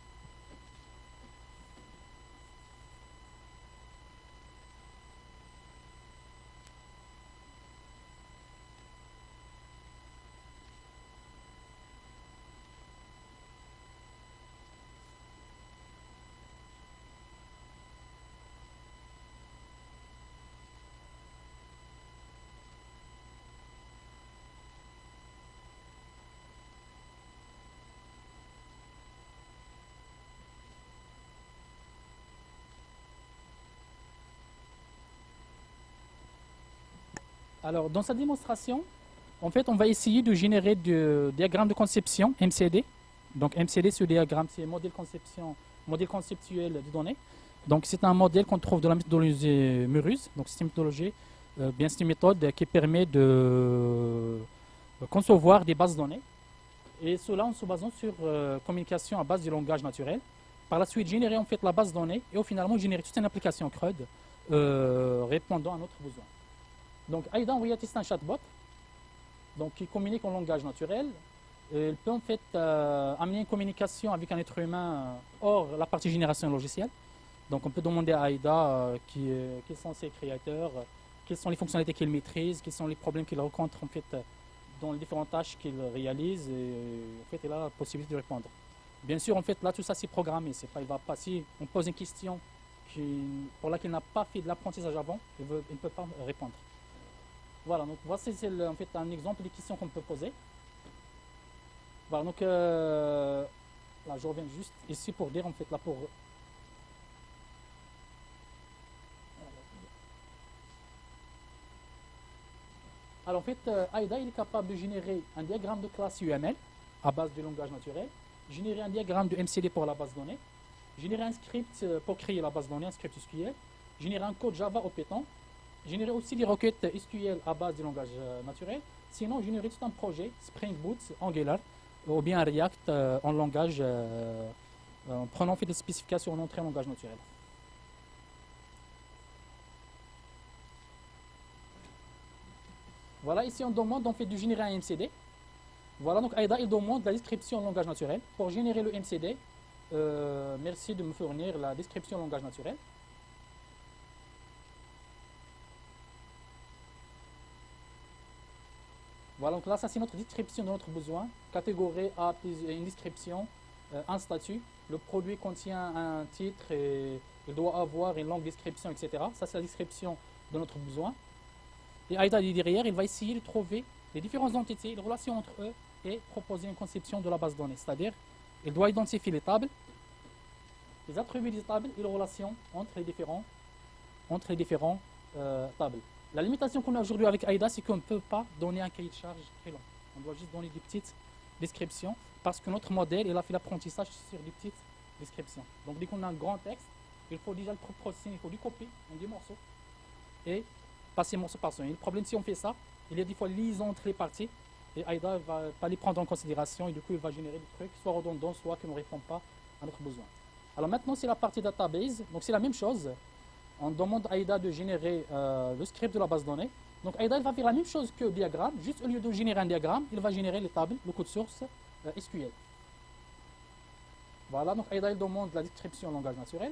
Alors, dans cette démonstration, en fait, on va essayer de générer des diagrammes de conception MCD Donc MCD, ce diagramme, c'est modèle conceptuel de données. Donc c'est un modèle qu'on trouve dans la méthodologie Muruse. Donc c'est une méthodologie, bien c'est une méthode qui permet de concevoir des bases de données. Et cela en se basant sur communication à base du langage naturel. Par la suite, générer en fait la base de données et finalement générer toute une application CRUD répondant à notre besoin. Donc AIDA, en réalité, c'est un chatbot donc, qui communique en langage naturel. Il peut en fait amener une communication avec un être humain hors la partie génération logicielle. Donc on peut demander à AIDA quels sont ses créateurs, quelles sont les fonctionnalités qu'il maîtrise, quels sont les problèmes qu'il rencontre en fait dans les différentes tâches qu'il réalise et en fait il a la possibilité de répondre. Bien sûr en fait là tout ça c'est programmé, c'est pas il va pas si on pose une question pour laquelle il n'a pas fait de l'apprentissage avant, il ne peut pas répondre. Voilà, donc voici en fait un exemple des questions qu'on peut poser. Voilà, donc là je reviens juste ici pour dire en fait là pour alors en fait AIDA il est capable de générer un diagramme de classe UML à base du langage naturel, générer un diagramme de MCD pour la base de données, générer un script pour créer la base de données, un script SQL, générer un code Java au Python, générer aussi des requêtes SQL à base du langage naturel, sinon générer tout un projet Spring Boot, Angular ou bien React en langage en prenant en fait des spécifications en entrée en langage naturel. Voilà, ici on demande en fait de générer un MCD. Voilà, donc AIDA il demande la description en langage naturel. Pour générer le MCD, merci de me fournir la description en langage naturel. Voilà, donc là ça c'est notre description de notre besoin. Catégorie A, une description, un statut. Le produit contient un titre et il doit avoir une longue description, etc. Ça c'est la description de notre besoin. Et AIDA derrière, il va essayer de trouver les différentes entités, les relations entre eux et proposer une conception de la base de données. C'est-à-dire, il doit identifier les tables, les attributs des tables et les relations entre les différents tables. La limitation qu'on a aujourd'hui avec AIDA, c'est qu'on ne peut pas donner un cahier de charge très long. On doit juste donner des petites descriptions parce que notre modèle, il a fait l'apprentissage sur des petites descriptions. Donc dès qu'on a un grand texte, il faut déjà le processer, il faut le copier en des morceaux et passer morceau par morceau. Et le problème, si on fait ça, il y a des fois liaison entre les parties et AIDA ne va pas les prendre en considération et du coup il va générer des trucs soit redondants, soit qui ne répondent pas à notre besoin. Alors maintenant c'est la partie database, donc c'est la même chose. On demande à AIDA de générer le script de la base de données. Donc AIDA il va faire la même chose que le diagramme, juste au lieu de générer un diagramme, il va générer les tables, le code source SQL. Voilà, donc AIDA il demande la description en langage naturel.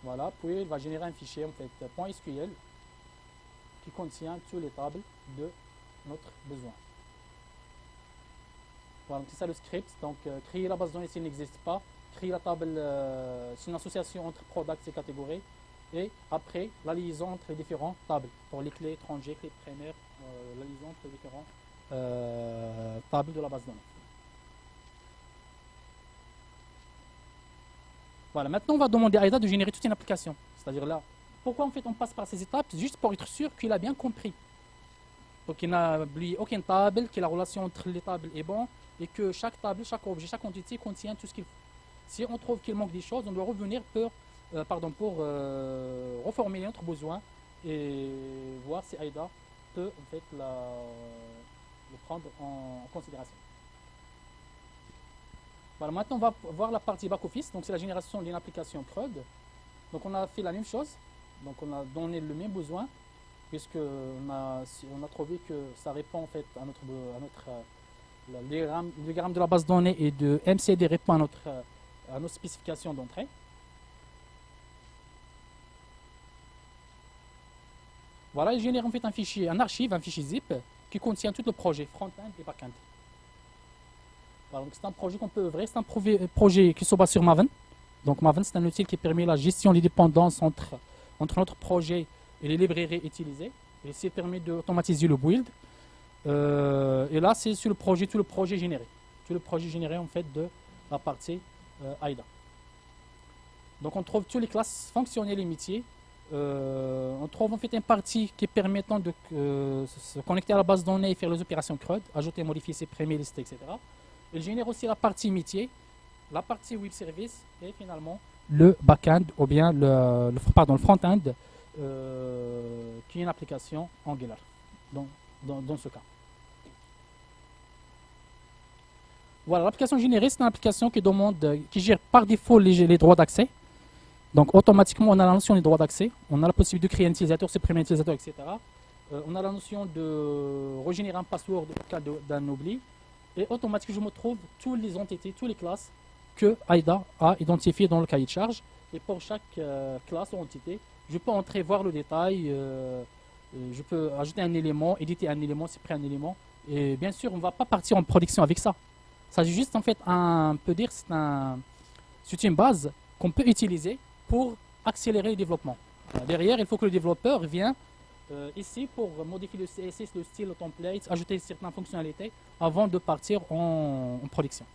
Voilà, puis il va générer un fichier en fait .SQL qui contient toutes les tables de notre besoin. Voilà, c'est ça le script. Donc créer la base de données s'il n'existe pas, créer la table, c'est une association entre product et catégories, et après la liaison entre les différentes tables pour les clés étrangères, clés primaires, la liaison entre les différentes tables de la base de données. Voilà, maintenant on va demander à AIDA de générer toute une application. C'est-à-dire là, pourquoi en fait on passe par ces étapes? Juste pour être sûr qu'il a bien compris. Donc qu'il n'a oublié aucune table, que la relation entre les tables est bonne et que chaque table, chaque objet, chaque entité contient tout ce qu'il faut. Si on trouve qu'il manque des choses, on doit revenir pour reformuler notre besoin et voir si AIDA peut en fait le prendre en considération. Voilà, maintenant on va voir la partie back-office, donc c'est la génération d'une application CRUD. Donc on a fait la même chose, donc on a donné le même besoin, puisqu'on a trouvé que ça répond en fait à le diagramme de la base de données et de MCD répond à notre spécification d'entrée. Voilà, il génère en fait un fichier, un fichier zip qui contient tout le projet front-end et back-end. Voilà, c'est un projet qu'on peut œuvrer, c'est un projet qui se base sur Maven. Donc Maven, c'est un outil qui permet la gestion des dépendances entre notre projet et les librairies utilisées. Et ça permet d'automatiser le build. Et là, c'est sur le projet, tout le projet généré. Tout le projet généré en fait de la partie AIDA. Donc on trouve toutes les classes fonctionnelles et métiers on trouve en fait une partie qui est permettant de se connecter à la base de données et faire les opérations CRUD, ajouter, modifier, supprimer, lister, etc. Il génère aussi la partie métier, la partie web service et finalement le back-end ou bien le front-end qui est une application Angular dans ce cas. Voilà, l'application générée, c'est une application qui gère par défaut les droits d'accès. Donc automatiquement, on a la notion des droits d'accès, on a la possibilité de créer un utilisateur, supprimer un utilisateur, etc. On a la notion de régénérer un password au cas d'un oubli. Et automatiquement, je me trouve toutes les entités, toutes les classes que AIDA a identifiées dans le cahier de charge. Et pour chaque classe ou entité, je peux entrer, voir le détail, je peux ajouter un élément, éditer un élément, supprimer un élément. Et bien sûr, on ne va pas partir en production avec ça. Ça, c'est juste en fait c'est une base qu'on peut utiliser pour accélérer le développement. Derrière, il faut que le développeur vienne ici pour modifier le CSS, le style, le template, ajouter certaines fonctionnalités avant de partir en production.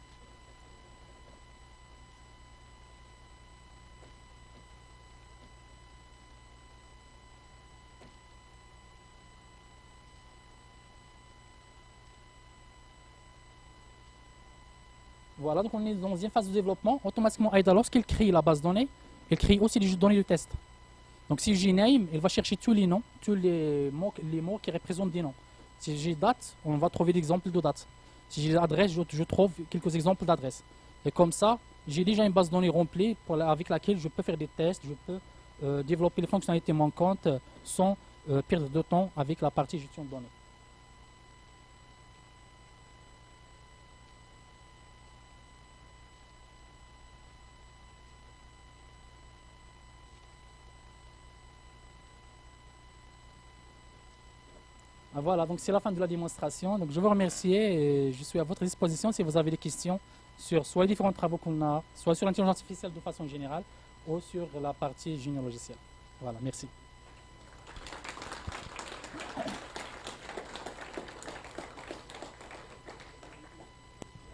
Voilà, donc on est dans une phase de développement. Automatiquement, AIDA, lorsqu'il crée la base de données, il crée aussi des données de test. Donc si j'ai name, il va chercher tous les noms, tous les mots qui représentent des noms. Si j'ai date, on va trouver des exemples de date. Si j'ai adresse, je trouve quelques exemples d'adresses. Et comme ça, j'ai déjà une base de données remplie avec laquelle je peux faire des tests, je peux développer les fonctionnalités manquantes sans perdre de temps avec la partie gestion de données. Voilà, donc c'est la fin de la démonstration. Donc je vous remercie et je suis à votre disposition si vous avez des questions sur soit les différents travaux qu'on a, soit sur l'intelligence artificielle de façon générale, ou sur la partie génie logiciel. Voilà, merci.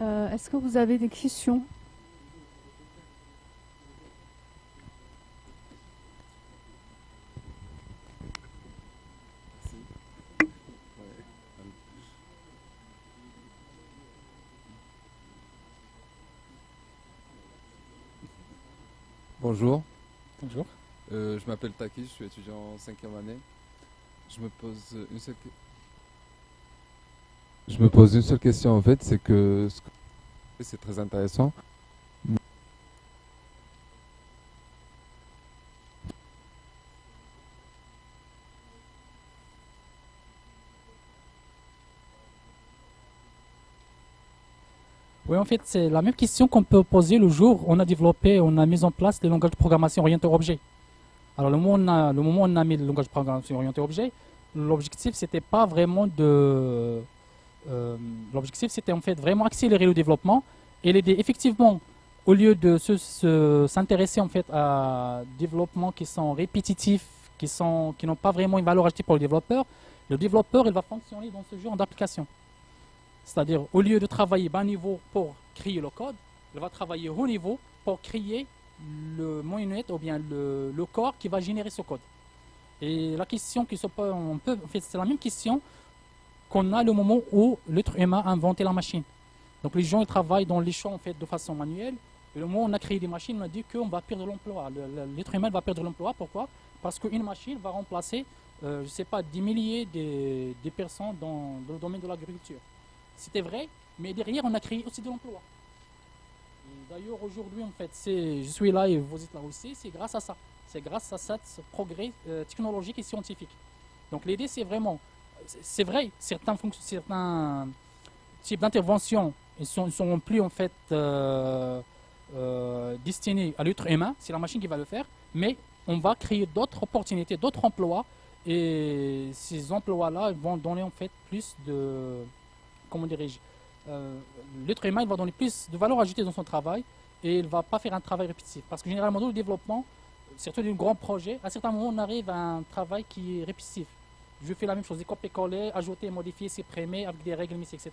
Est-ce que vous avez des questions? Bonjour, Bonjour. je m'appelle Taki, je suis étudiant en 5e année. Je me pose une seule question en fait, c'est que ce que vous faites, c'est très intéressant. Oui, en fait, c'est la même question qu'on peut poser le jour où on a mis en place les langages de programmation orientés objet. Alors, le moment où on a mis le langage de programmation orienté objet, l'objectif, c'était pas vraiment l'objectif, c'était en fait vraiment accélérer le développement et l'aider effectivement, au lieu de s'intéresser en fait à développements qui sont répétitifs, qui n'ont pas vraiment une valeur ajoutée pour le développeur, il va fonctionner dans ce genre d'application. C'est-à-dire, au lieu de travailler bas niveau pour créer le code, il va travailler haut niveau pour créer le moyennet ou bien le corps qui va générer ce code. Et la question qui se pose, en fait, c'est la même question qu'on a le moment où l'être humain a inventé la machine. Donc les gens ils travaillent dans les champs en fait, de façon manuelle. Et le moment où on a créé des machines, on a dit qu'on va perdre l'emploi. L'être humain va perdre l'emploi. Pourquoi? Parce qu'une machine va remplacer, je ne sais pas, des milliers de personnes dans le domaine de l'agriculture. C'était vrai, mais derrière, on a créé aussi de l'emploi. D'ailleurs, aujourd'hui, en fait, je suis là et vous êtes là aussi, c'est grâce à ça. C'est grâce à ce progrès technologique et scientifique. Donc l'idée, c'est vraiment, c'est vrai, certains types d'interventions ne sont plus en fait destinés à l'être humain, c'est la machine qui va le faire, mais on va créer d'autres opportunités, d'autres emplois, et ces emplois-là vont donner en fait plus de, comment dirais-je, l'être humain il va donner plus de valeur ajoutée dans son travail et il ne va pas faire un travail répétitif. Parce que généralement, dans le développement, surtout d'un grand projet, à certains moments, on arrive à un travail qui est répétitif. Je fais la même chose, des copier-coller, ajouter, modifier, supprimer avec des règles, etc.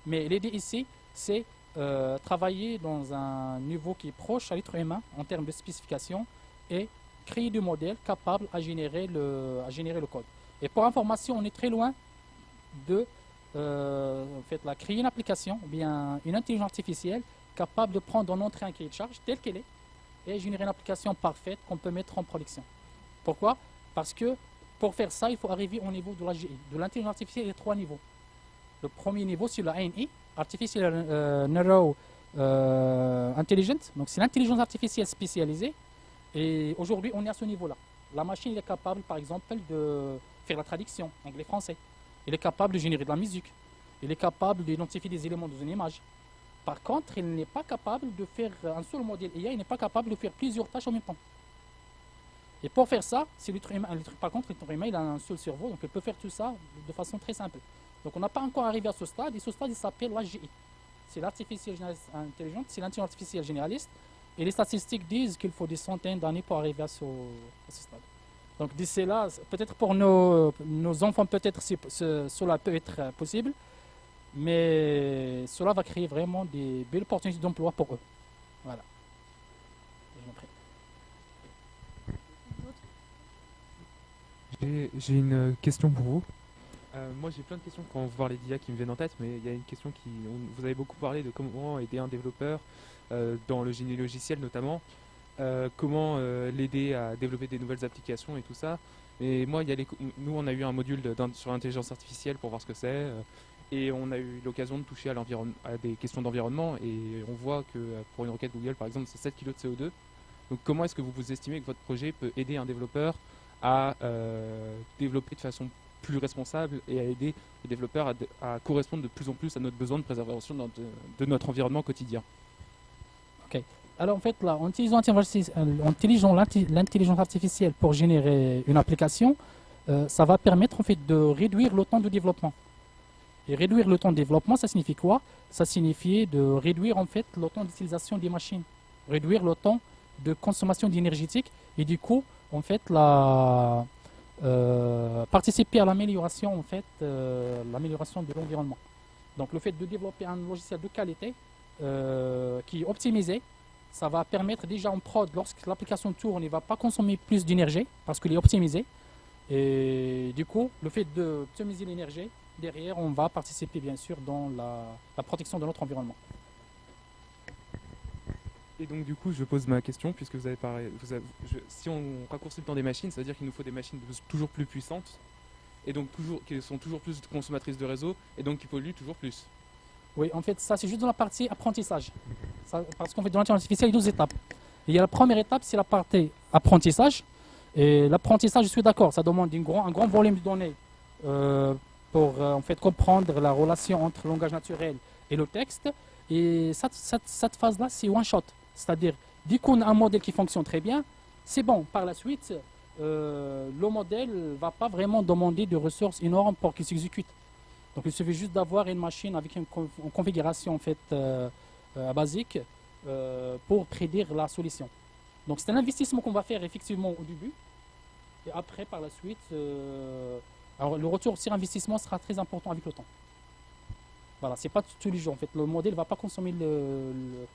Mais l'idée ici, c'est travailler dans un niveau qui est proche à l'être humain en termes de spécification et créer des modèles capables à générer le code. Et pour information, on est très loin de en fait, créer une application, ou bien une intelligence artificielle capable de prendre en entrée un cahier de charge tel qu'elle est et générer une application parfaite qu'on peut mettre en production. Pourquoi? Parce que pour faire ça, il faut arriver au niveau de l'AGI. De l'intelligence artificielle, il y a 3 niveaux. Le premier niveau, c'est la ANI, Artificial Neural Intelligence. Donc c'est l'intelligence artificielle spécialisée. Et aujourd'hui, on est à ce niveau-là. La machine est capable, par exemple, de faire la traduction anglais-français. Il est capable de générer de la musique. Il est capable d'identifier des éléments dans une image. Par contre, il n'est pas capable de faire un seul modèle IA, il n'est pas capable de faire plusieurs tâches en même temps. Et pour faire ça, c'est l'être humain. Par contre, l'être humain, il a un seul cerveau, donc il peut faire tout ça de façon très simple. Donc on n'a pas encore arrivé à ce stade, et ce stade, il s'appelle l'AGI. C'est l'artificial intelligence, c'est l'intelligence artificielle généraliste. Et les statistiques disent qu'il faut des centaines d'années pour arriver à ce stade. Donc d'ici là, peut-être pour nos enfants, peut-être cela peut être possible, mais cela va créer vraiment des belles opportunités d'emploi pour eux. Voilà. Je vous en prie. J'ai une question pour vous. Moi, j'ai plein de questions quand vous parlez d'IA qui me viennent en tête, mais il y a une question vous avez beaucoup parlé de comment aider un développeur dans le génie logiciel notamment, comment l'aider à développer des nouvelles applications et tout ça. Et moi, nous, on a eu un module sur l'intelligence artificielle pour voir ce que c'est, et on a eu l'occasion de toucher à des questions d'environnement, et on voit que pour une requête Google, par exemple, c'est 7 kg de CO2. Donc, comment est-ce que vous estimez que votre projet peut aider un développeur à développer de façon plus responsable et à aider les développeurs à correspondre de plus en plus à notre besoin de préservation de notre environnement quotidien? Ok. Alors en fait, là, en utilisant l'intelligence artificielle pour générer une application, ça va permettre en fait de réduire le temps de développement. Et réduire le temps de développement, ça signifie quoi? Ça signifie de réduire en fait le temps d'utilisation des machines, réduire le temps de consommation d'énergétique et du coup, en fait, participer à l'amélioration l'amélioration de l'environnement. Donc le fait de développer un logiciel de qualité qui est optimisé, ça va permettre déjà en prod, lorsque l'application tourne, il ne va pas consommer plus d'énergie parce qu'il est optimisé. Et du coup, le fait d'optimiser l'énergie, derrière, on va participer bien sûr dans la protection de notre environnement. Et donc du coup, je pose ma question, puisque vous avez parlé, si on raccourcit le temps des machines, ça veut dire qu'il nous faut des machines toujours plus puissantes, et donc qui sont toujours plus consommatrices de réseau, et donc qui polluent toujours plus. Oui, en fait, ça c'est juste dans la partie apprentissage. Parce qu'en fait, dans l'intelligence artificielle, il y a 12 étapes. Il y a la première étape, c'est la partie apprentissage. Et l'apprentissage, je suis d'accord, ça demande un grand volume de données pour en fait comprendre la relation entre le langage naturel et le texte. Et cette phase-là, c'est one shot. C'est-à-dire, dès qu'on a un modèle qui fonctionne très bien, c'est bon. Par la suite, le modèle ne va pas vraiment demander de ressources énormes pour qu'il s'exécute. Donc il suffit juste d'avoir une machine avec une configuration en fait, basique pour prédire la solution. Donc c'est un investissement qu'on va faire effectivement au début. Et après, par la suite, alors le retour sur investissement sera très important avec le temps. Voilà, c'est pas tous les jours. En fait, le modèle ne va pas consommer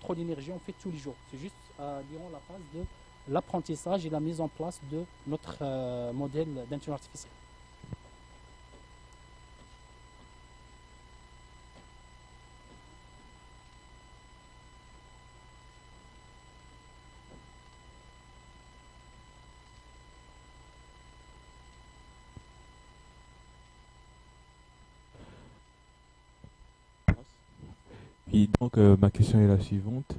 trop d'énergie en fait tous les jours. C'est juste durant la phase de l'apprentissage et la mise en place de notre modèle d'intelligence artificielle. Et donc, ma question est la suivante.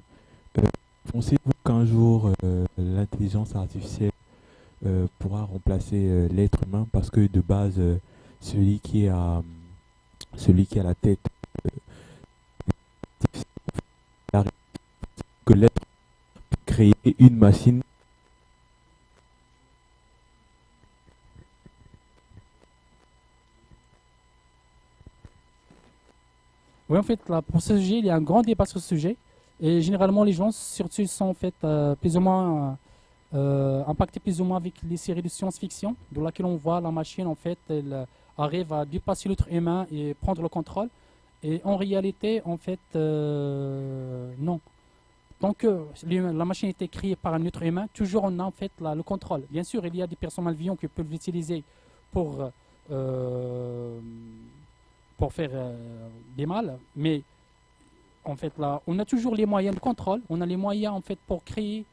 Pensez-vous qu'un jour, l'intelligence artificielle pourra remplacer l'être humain parce que de base, celui qui est à la tête, que l'être peut créer une machine. Oui, en fait, là, pour ce sujet, il y a un grand débat sur ce sujet. Et généralement, les gens, surtout, sont en fait, plus ou moins impactés plus ou moins avec les séries de science-fiction, dans laquelle on voit la machine, en fait, elle arrive à dépasser l'être humain et prendre le contrôle. Et en réalité, en fait, non. tant que la machine a été créée par un être humain, toujours on a en fait le contrôle. Bien sûr, il y a des personnes malveillantes qui peuvent l'utiliser pour, pour faire des mal, mais en fait là, on a toujours les moyens de contrôle, on a les moyens en fait pour créer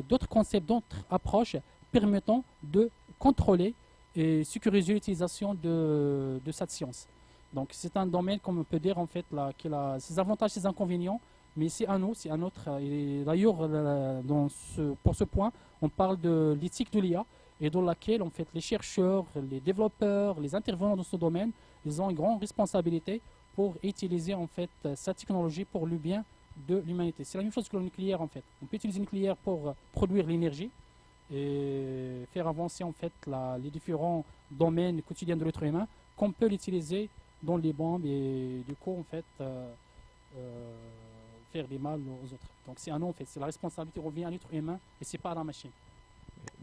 d'autres concepts, d'autres approches permettant de contrôler et sécuriser l'utilisation de cette science. Donc c'est un domaine, comme on peut dire en fait là, qui a ses avantages, ses inconvénients, mais c'est à nous, c'est à notre. Et d'ailleurs, pour ce point, on parle de l'éthique de l'IA et dans laquelle en fait les chercheurs, les développeurs, les intervenants dans ce domaine, ils ont une grande responsabilité pour utiliser en fait cette technologie pour le bien de l'humanité. C'est la même chose que le nucléaire en fait. On peut utiliser le nucléaire pour produire l'énergie et faire avancer en fait les différents domaines quotidiens de l'être humain, qu'on peut l'utiliser dans les bombes et du coup en fait faire des mal aux autres. Donc c'est à nous en fait, c'est la responsabilité revient à l'être humain et c'est pas à la machine.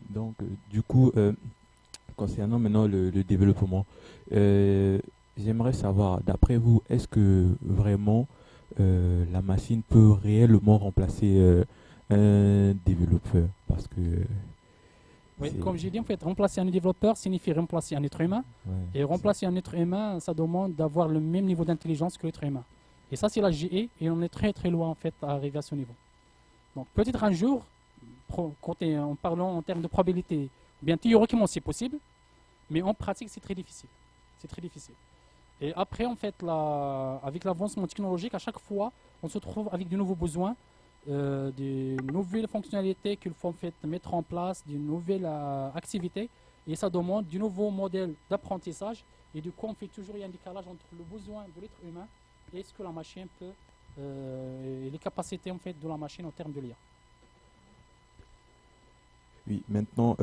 Donc, du coup, concernant maintenant le développement, j'aimerais savoir, d'après vous, est-ce que vraiment la machine peut réellement remplacer un développeur? Parce que oui, comme j'ai dit, en fait, remplacer un développeur signifie remplacer un être humain. ouais, Et remplacer un être humain, ça demande d'avoir le même niveau d'intelligence que l'être humain. Et ça, c'est la GE, et on est très très loin en fait à arriver à ce niveau. Donc peut-être un jour, en parlant en termes de probabilité, bien théoriquement c'est possible, mais en pratique c'est très difficile. C'est très difficile. Et après, en fait, avec l'avancement technologique, à chaque fois, on se trouve avec de nouveaux besoins, des nouvelles fonctionnalités qu'il faut en fait mettre en place, de nouvelles activités, et ça demande de nouveaux modèles d'apprentissage. Et du coup, on fait toujours il y a un décalage entre le besoin de l'être humain et ce que la machine peut, et les capacités en fait de la machine en termes de l'IA. oui, maintenant,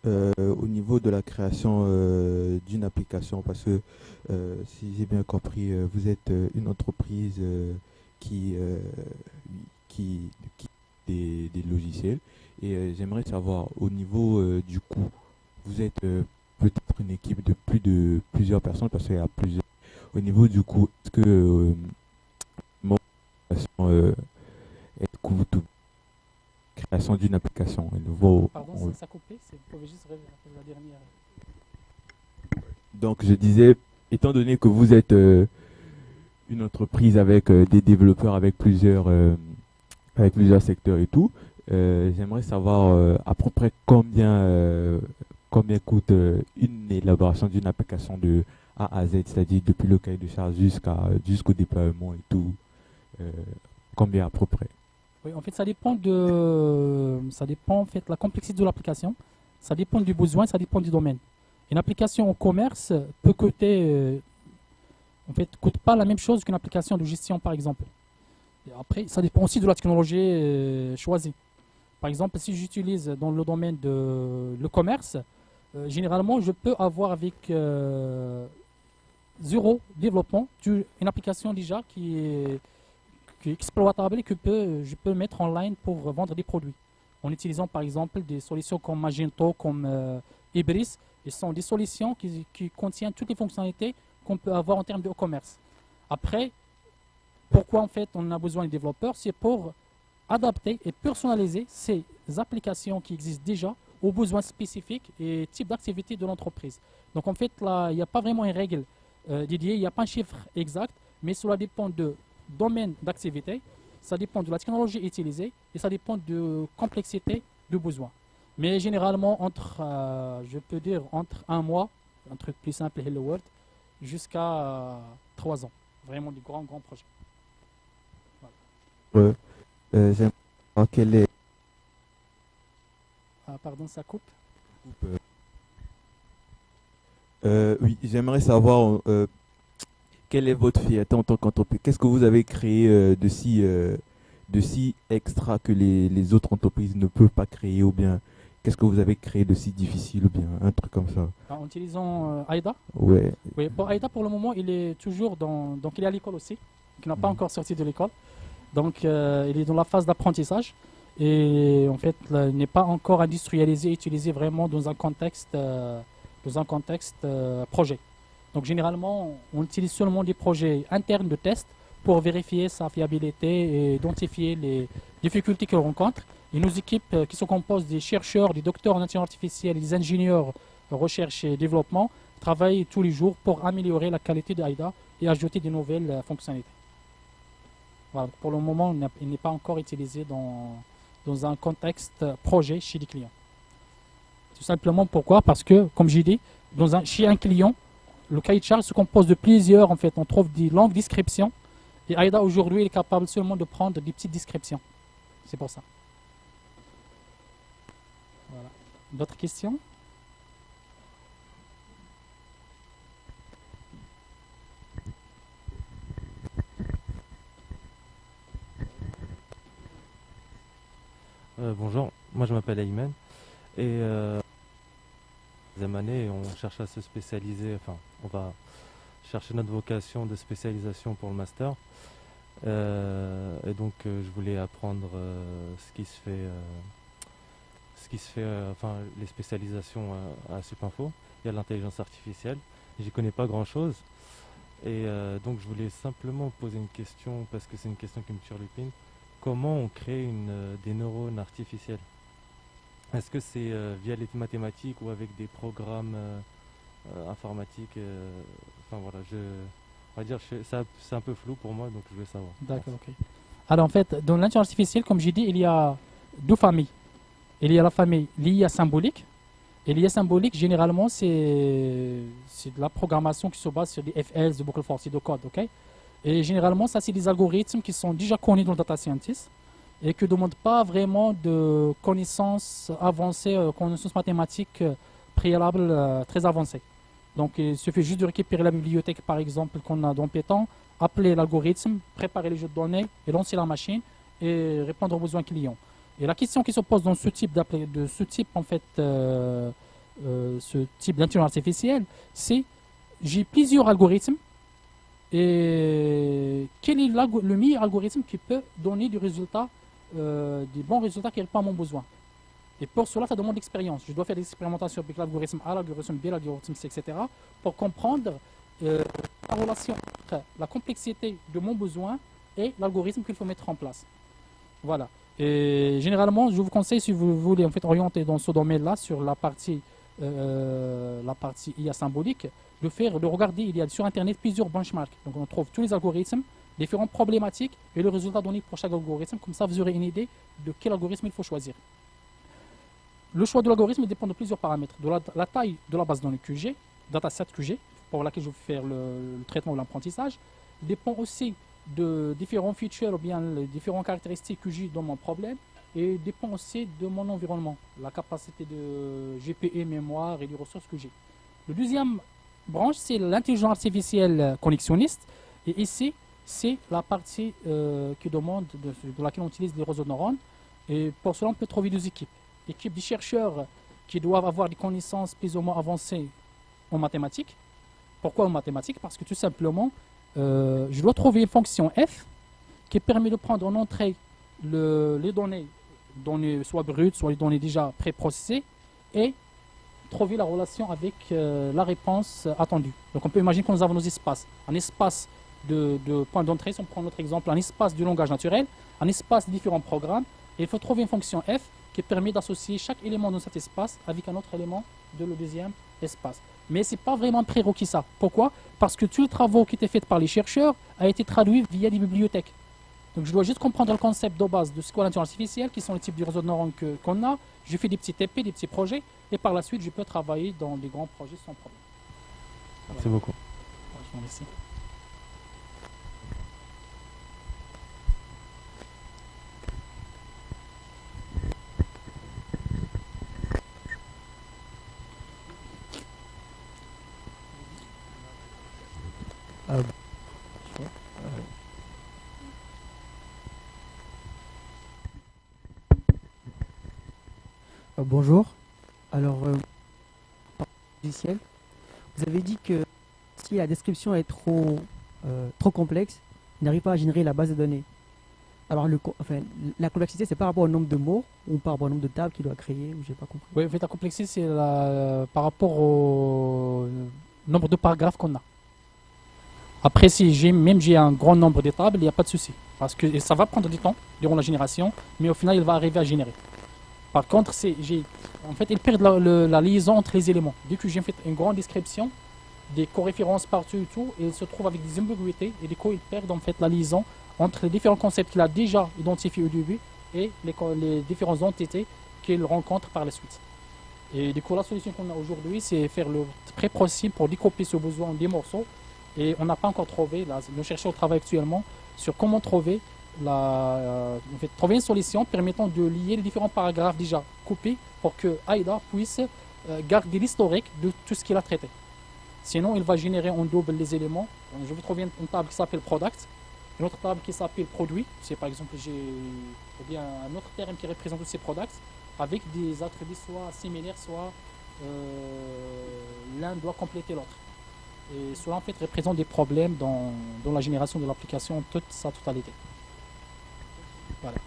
au niveau de la création d'une application, parce que si j'ai bien compris, vous êtes une entreprise qui, qui des logiciels. Et j'aimerais savoir, au niveau du coût, vous êtes peut-être une équipe de plusieurs personnes, parce qu'il y a plusieurs. Au niveau du coût, est-ce que mon est coûte création d'une application? Pardon, ça a coupé, vous pouvez juste répéter la dernière. Donc je disais, étant donné que vous êtes une entreprise avec des développeurs avec plusieurs secteurs et tout, j'aimerais savoir à peu près combien coûte une élaboration d'une application de A à Z, c'est-à-dire depuis le cahier de charge jusqu'au déploiement et tout. Combien à peu près? Oui, en fait, ça dépend en fait la complexité de l'application, ça dépend du besoin, ça dépend du domaine. Une application au commerce peut coûter, coûte pas la même chose qu'une application de gestion, par exemple. Et après, ça dépend aussi de la technologie choisie. Par exemple, si j'utilise dans le domaine de le commerce, généralement, je peux avoir avec zéro développement une application déjà qui est exploitable et que je peux mettre en ligne pour vendre des produits. En utilisant par exemple des solutions comme Magento, comme Ibris, ce sont des solutions qui contiennent toutes les fonctionnalités qu'on peut avoir en termes de e-commerce. Après, pourquoi en fait on a besoin de développeurs? C'est pour adapter et personnaliser ces applications qui existent déjà aux besoins spécifiques et types d'activités de l'entreprise. Donc en fait, là, il n'y a pas vraiment une règle dédiée, il n'y a pas un chiffre exact, mais cela dépend de domaine d'activité, ça dépend de la technologie utilisée et ça dépend de complexité de besoin. Mais généralement, je peux dire entre un mois, un truc plus simple, Hello World, jusqu'à 3 ans. Vraiment des grands projets. Voilà. J'aimerais savoir quel est... Ah, pardon, ça coupe. Oui, j'aimerais savoir quelle est votre fierté en tant qu'entreprise. Qu'est-ce que vous avez créé de si extra que les autres entreprises ne peuvent pas créer, ou bien qu'est-ce que vous avez créé de si difficile, ou bien un truc comme ça? En utilisant AIDA. Ouais. Oui, pour AIDA, pour le moment, il est toujours donc il est à l'école aussi, il n'a pas encore sorti de l'école. Donc, il est dans la phase d'apprentissage et en fait, il n'est pas encore industrialisé, utilisé vraiment dans un contexte projet. Donc, généralement, on utilise seulement des projets internes de test pour vérifier sa fiabilité et identifier les difficultés qu'il rencontre. Et nos équipes qui se composent des chercheurs, des docteurs en intelligence artificielle et des ingénieurs recherche et développement travaillent tous les jours pour améliorer la qualité de AIDA et ajouter de nouvelles fonctionnalités. Voilà, pour le moment, il n'est pas encore utilisé dans un contexte projet chez les clients. Tout simplement pourquoi? Parce que, comme j'ai dit, chez un client, le cahier de charge se compose de plusieurs, en fait, on trouve des longues descriptions. Et AIDA aujourd'hui est capable seulement de prendre des petites descriptions. C'est pour ça. Voilà. D'autres questions? Bonjour, moi je m'appelle Ayman et deuxième année on cherche à se spécialiser, enfin on va chercher notre vocation de spécialisation pour le master et donc je voulais apprendre ce qui se fait, enfin les spécialisations à Supinfo. Il y a l'intelligence artificielle, j'y connais pas grand chose et donc je voulais simplement poser une question parce que c'est une question qui me turlupine. Comment on crée des neurones artificiels? Est-ce que c'est via les mathématiques ou avec des programmes informatiques enfin voilà, on va dire c'est un peu flou pour moi, donc je voulais savoir. D'accord, ok. Alors en fait, dans l'intelligence artificielle, comme j'ai dit, il y a deux familles. Il y a la famille l'IA symbolique. Et l'IA symbolique, généralement, c'est de la programmation qui se base sur des FLs, de boucle forcée de code, ok? Et généralement, ça, c'est des algorithmes qui sont déjà connus dans le data scientist et qui ne demandent pas vraiment de connaissances avancées, connaissances mathématiques préalables très avancées. Donc, il suffit juste de récupérer la bibliothèque, par exemple, qu'on a dans Python, appeler l'algorithme, préparer les jeux de données et lancer la machine et répondre aux besoins clients. Et la question qui se pose dans ce type ce type d'intelligence artificielle, c'est j'ai plusieurs algorithmes. Et quel est le meilleur algorithme qui peut donner des résultats, des bons résultats qui répondent à mon besoin? Et pour cela, ça demande d'expérience. Je dois faire des expérimentations avec l'algorithme A, l'algorithme B, l'algorithme C, etc. pour comprendre la relation entre la complexité de mon besoin et l'algorithme qu'il faut mettre en place. Voilà. Et généralement, je vous conseille, si vous voulez en fait orienter dans ce domaine-là, sur la partie IA symbolique, de regarder, il y a sur Internet plusieurs benchmarks. Donc on trouve tous les algorithmes, différentes problématiques et le résultat donné pour chaque algorithme. Comme ça, vous aurez une idée de quel algorithme il faut choisir. Le choix de l'algorithme dépend de plusieurs paramètres. De la taille de la base de données que j'ai, dataset que j'ai, pour laquelle je vais faire le traitement ou l'apprentissage, dépend aussi de différents features ou bien les différentes caractéristiques que j'ai dans mon problème et dépend aussi de mon environnement, la capacité de GPU, mémoire et les ressources que j'ai. Le deuxième branche, c'est l'intelligence artificielle connexionniste. Et ici, c'est la partie qui demande de laquelle on utilise les réseaux de neurones. Et pour cela, on peut trouver deux équipes. Équipe des chercheurs qui doivent avoir des connaissances plus ou moins avancées en mathématiques. Pourquoi en mathématiques? Parce que tout simplement, je dois trouver une fonction f qui permet de prendre en entrée les données soit brutes, soit les données déjà préprocessées, et trouver la relation avec la réponse attendue. Donc on peut imaginer que nous avons nos espaces. Un espace de points d'entrée, si on prend notre exemple, un espace du langage naturel, un espace de différents programmes, et il faut trouver une fonction f qui permet d'associer chaque élément de cet espace avec un autre élément de le deuxième espace. Mais ce n'est pas vraiment un prérequis ça. Pourquoi? Parce que tous les travaux qui étaient faits par les chercheurs ont été traduits via des bibliothèques. Donc je dois juste comprendre le concept de base de ce qu'est l'intelligence artificielle, qui sont les types de réseaux de neurones qu'on a. Je fais des petits TP, des petits projets, et par la suite, je peux travailler dans des grands projets sans problème. Merci beaucoup. Je vous remercie. Bonjour. Alors, logiciel, vous avez dit que si la description est trop complexe, il n'arrive pas à générer la base de données. Alors, la complexité, c'est par rapport au nombre de mots ou par rapport au nombre de tables qu'il doit créer, ou j'ai pas compris. Oui, en fait, la complexité, c'est par rapport au nombre de paragraphes qu'on a. Après, si j'ai un grand nombre de tables, il n'y a pas de souci. Parce que ça va prendre du temps durant la génération, mais au final, il va arriver à générer. Par contre, en fait, il perd la liaison entre les éléments. Dès que j'ai fait une grande description, des coréférences partout et tout, et il se trouve avec des ambiguïtés, et du coup, il perd en fait la liaison entre les différents concepts qu'il a déjà identifiés au début et les différentes entités qu'il rencontre par la suite. Et du coup, la solution qu'on a aujourd'hui, c'est faire le très possible pour découper ce besoin en des morceaux. Et on n'a pas encore trouvé, là, nos chercheurs travaillent actuellement sur comment trouver trouver une solution permettant de lier les différents paragraphes déjà coupés pour que AIDA puisse garder l'historique de tout ce qu'il a traité. Sinon, il va générer en double les éléments. Donc, je vais trouver une table qui s'appelle Product, une autre table qui s'appelle Produit. C'est par exemple, j'ai un autre terme qui représente tous ces products avec des attributs soit similaires, soit l'un doit compléter l'autre. Et cela en fait représente des problèmes dans la génération de l'application en toute sa totalité. Voilà.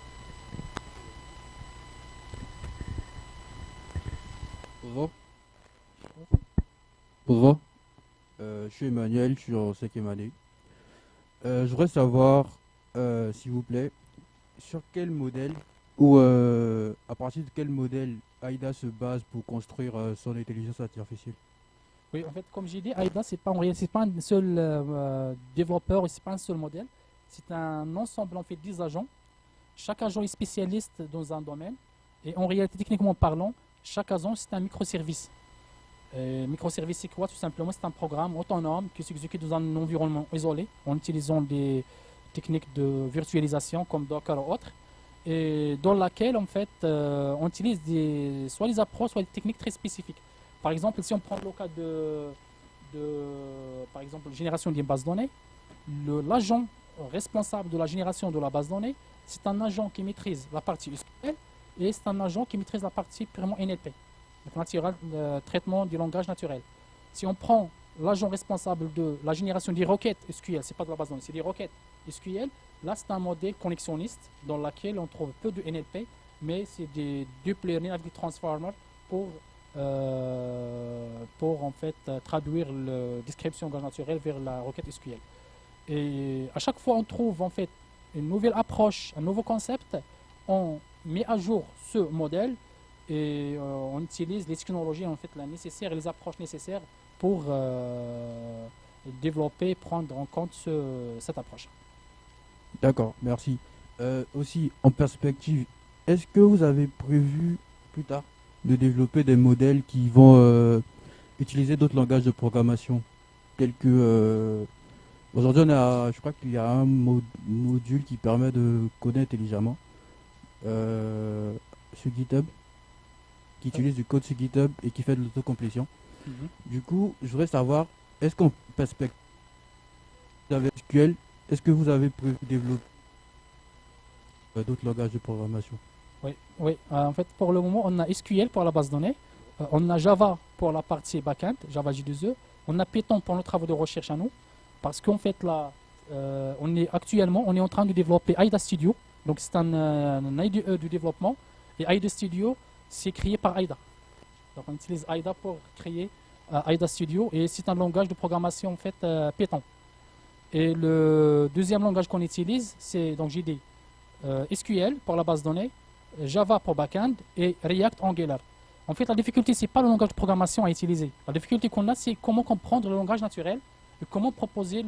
Bonjour. Bonjour. Je suis Emmanuel, je suis en 5e année. Je voudrais savoir, s'il vous plaît, sur quel modèle ou à partir de quel modèle AIDA se base pour construire son intelligence artificielle. Oui, en fait, comme j'ai dit, AIDA, c'est pas un seul développeur, c'est pas un seul modèle. C'est un ensemble en fait des agents. Chaque agent est spécialiste dans un domaine. Et en réalité, techniquement parlant, chaque agent, c'est un microservice. Microservice, c'est quoi? Tout simplement, c'est un programme autonome qui s'exécute dans un environnement isolé en utilisant des techniques de virtualisation comme Docker ou autres, et dans laquelle, en fait, on utilise soit des approches, soit des techniques très spécifiques. Par exemple, si on prend le cas par exemple, génération d'une base de données, l'agent responsable de la génération de la base de données, c'est un agent qui maîtrise la partie SQL et c'est un agent qui maîtrise la partie purement NLP, donc traitement du langage naturel. Si on prend l'agent responsable de la génération des requêtes SQL, c'est pas de la base de données, c'est des requêtes SQL, là c'est un modèle connexionniste dans lequel on trouve peu de NLP, mais c'est des Deep Learning avec des transformers pour en fait traduire la description langage naturel vers la requête SQL. Et à chaque fois on trouve en fait une nouvelle approche, un nouveau concept, on met à jour ce modèle et on utilise les technologies en fait nécessaires et les approches nécessaires pour développer, prendre en compte cette approche. D'accord, merci. Aussi, en perspective, est-ce que vous avez prévu plus tard de développer des modèles qui vont utiliser d'autres langages de programmation tels que aujourd'hui je crois qu'il y a un module qui permet de coder intelligemment sur GitHub, qui utilise du code sur GitHub et qui fait de l'autocomplétion. Du coup, je voudrais savoir, est-ce qu'en perspective avec SQL, est-ce que vous avez prévu de développer d'autres langages de programmation? Oui. En fait, pour le moment, on a SQL pour la base de données, on a Java pour la partie backend, Java J2E, on a Python pour nos travaux de recherche à nous, parce qu'en fait, là, on est en train de développer AIDA Studio, donc c'est un IDE du développement, et AIDA Studio, c'est créé par AIDA. Donc on utilise AIDA pour créer AIDA Studio, et c'est un langage de programmation en fait Python. Et le deuxième langage qu'on utilise, c'est, donc j'ai dit, SQL pour la base de données, Java pour backend et React Angular. En fait, la difficulté, c'est pas le langage de programmation à utiliser. La difficulté qu'on a, c'est comment comprendre le langage naturel et comment proposer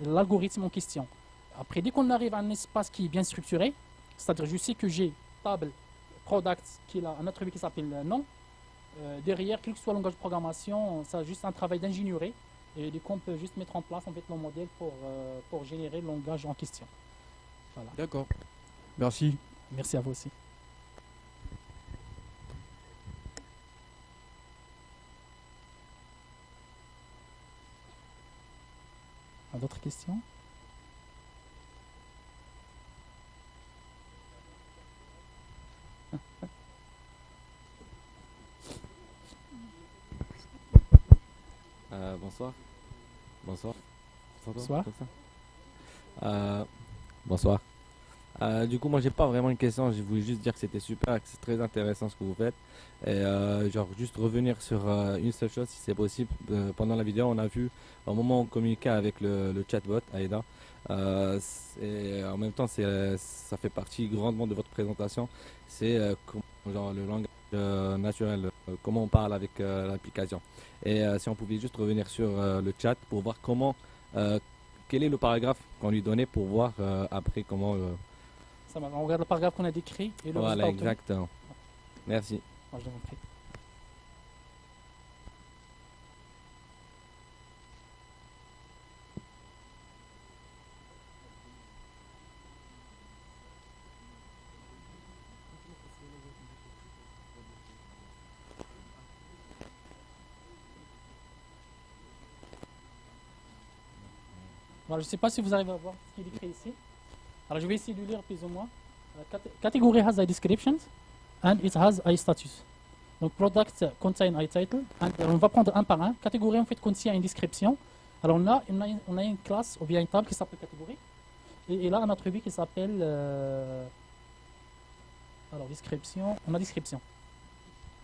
l'algorithme en question. Après, dès qu'on arrive à un espace qui est bien structuré, c'est-à-dire je sais que j'ai table product qui a un attribut qui s'appelle nom, derrière, quel que soit le langage de programmation, ça a juste un travail d'ingénierie et du coup on peut juste mettre en place en fait le modèle pour générer le langage en question. Voilà. D'accord. Merci. Merci à vous aussi. D'autres questions? Bonsoir. Bonsoir. Bonsoir. Bonsoir. Du coup, moi, j'ai pas vraiment une question. Je voulais juste dire que c'était super, que c'est très intéressant ce que vous faites. Et genre, juste revenir sur une seule chose, si c'est possible. Pendant la vidéo, on a vu au moment où on communiquait avec le chatbot AIDA. En même temps, ça fait partie grandement de votre présentation. C'est genre, le langage naturel, comment on parle avec l'application. Et si on pouvait juste revenir sur le chat pour voir quel est le paragraphe qu'on lui donnait pour voir après comment. Ça va, on regarde le paragraphe qu'on a décrit et le Voilà, résultat obtenu. exactement. Merci. Moi, je vous en prie. Voilà, je ne sais pas si vous arrivez à voir ce qui est écrit ici. Alors je vais essayer de lire plus ou moins. Category has a description and it has a status. Donc product contain a title. On va prendre un par un. Catégorie en fait contient une description. Alors on a une classe ou bien une table qui s'appelle catégorie. Et là un attribut qui s'appelle alors description. On a description.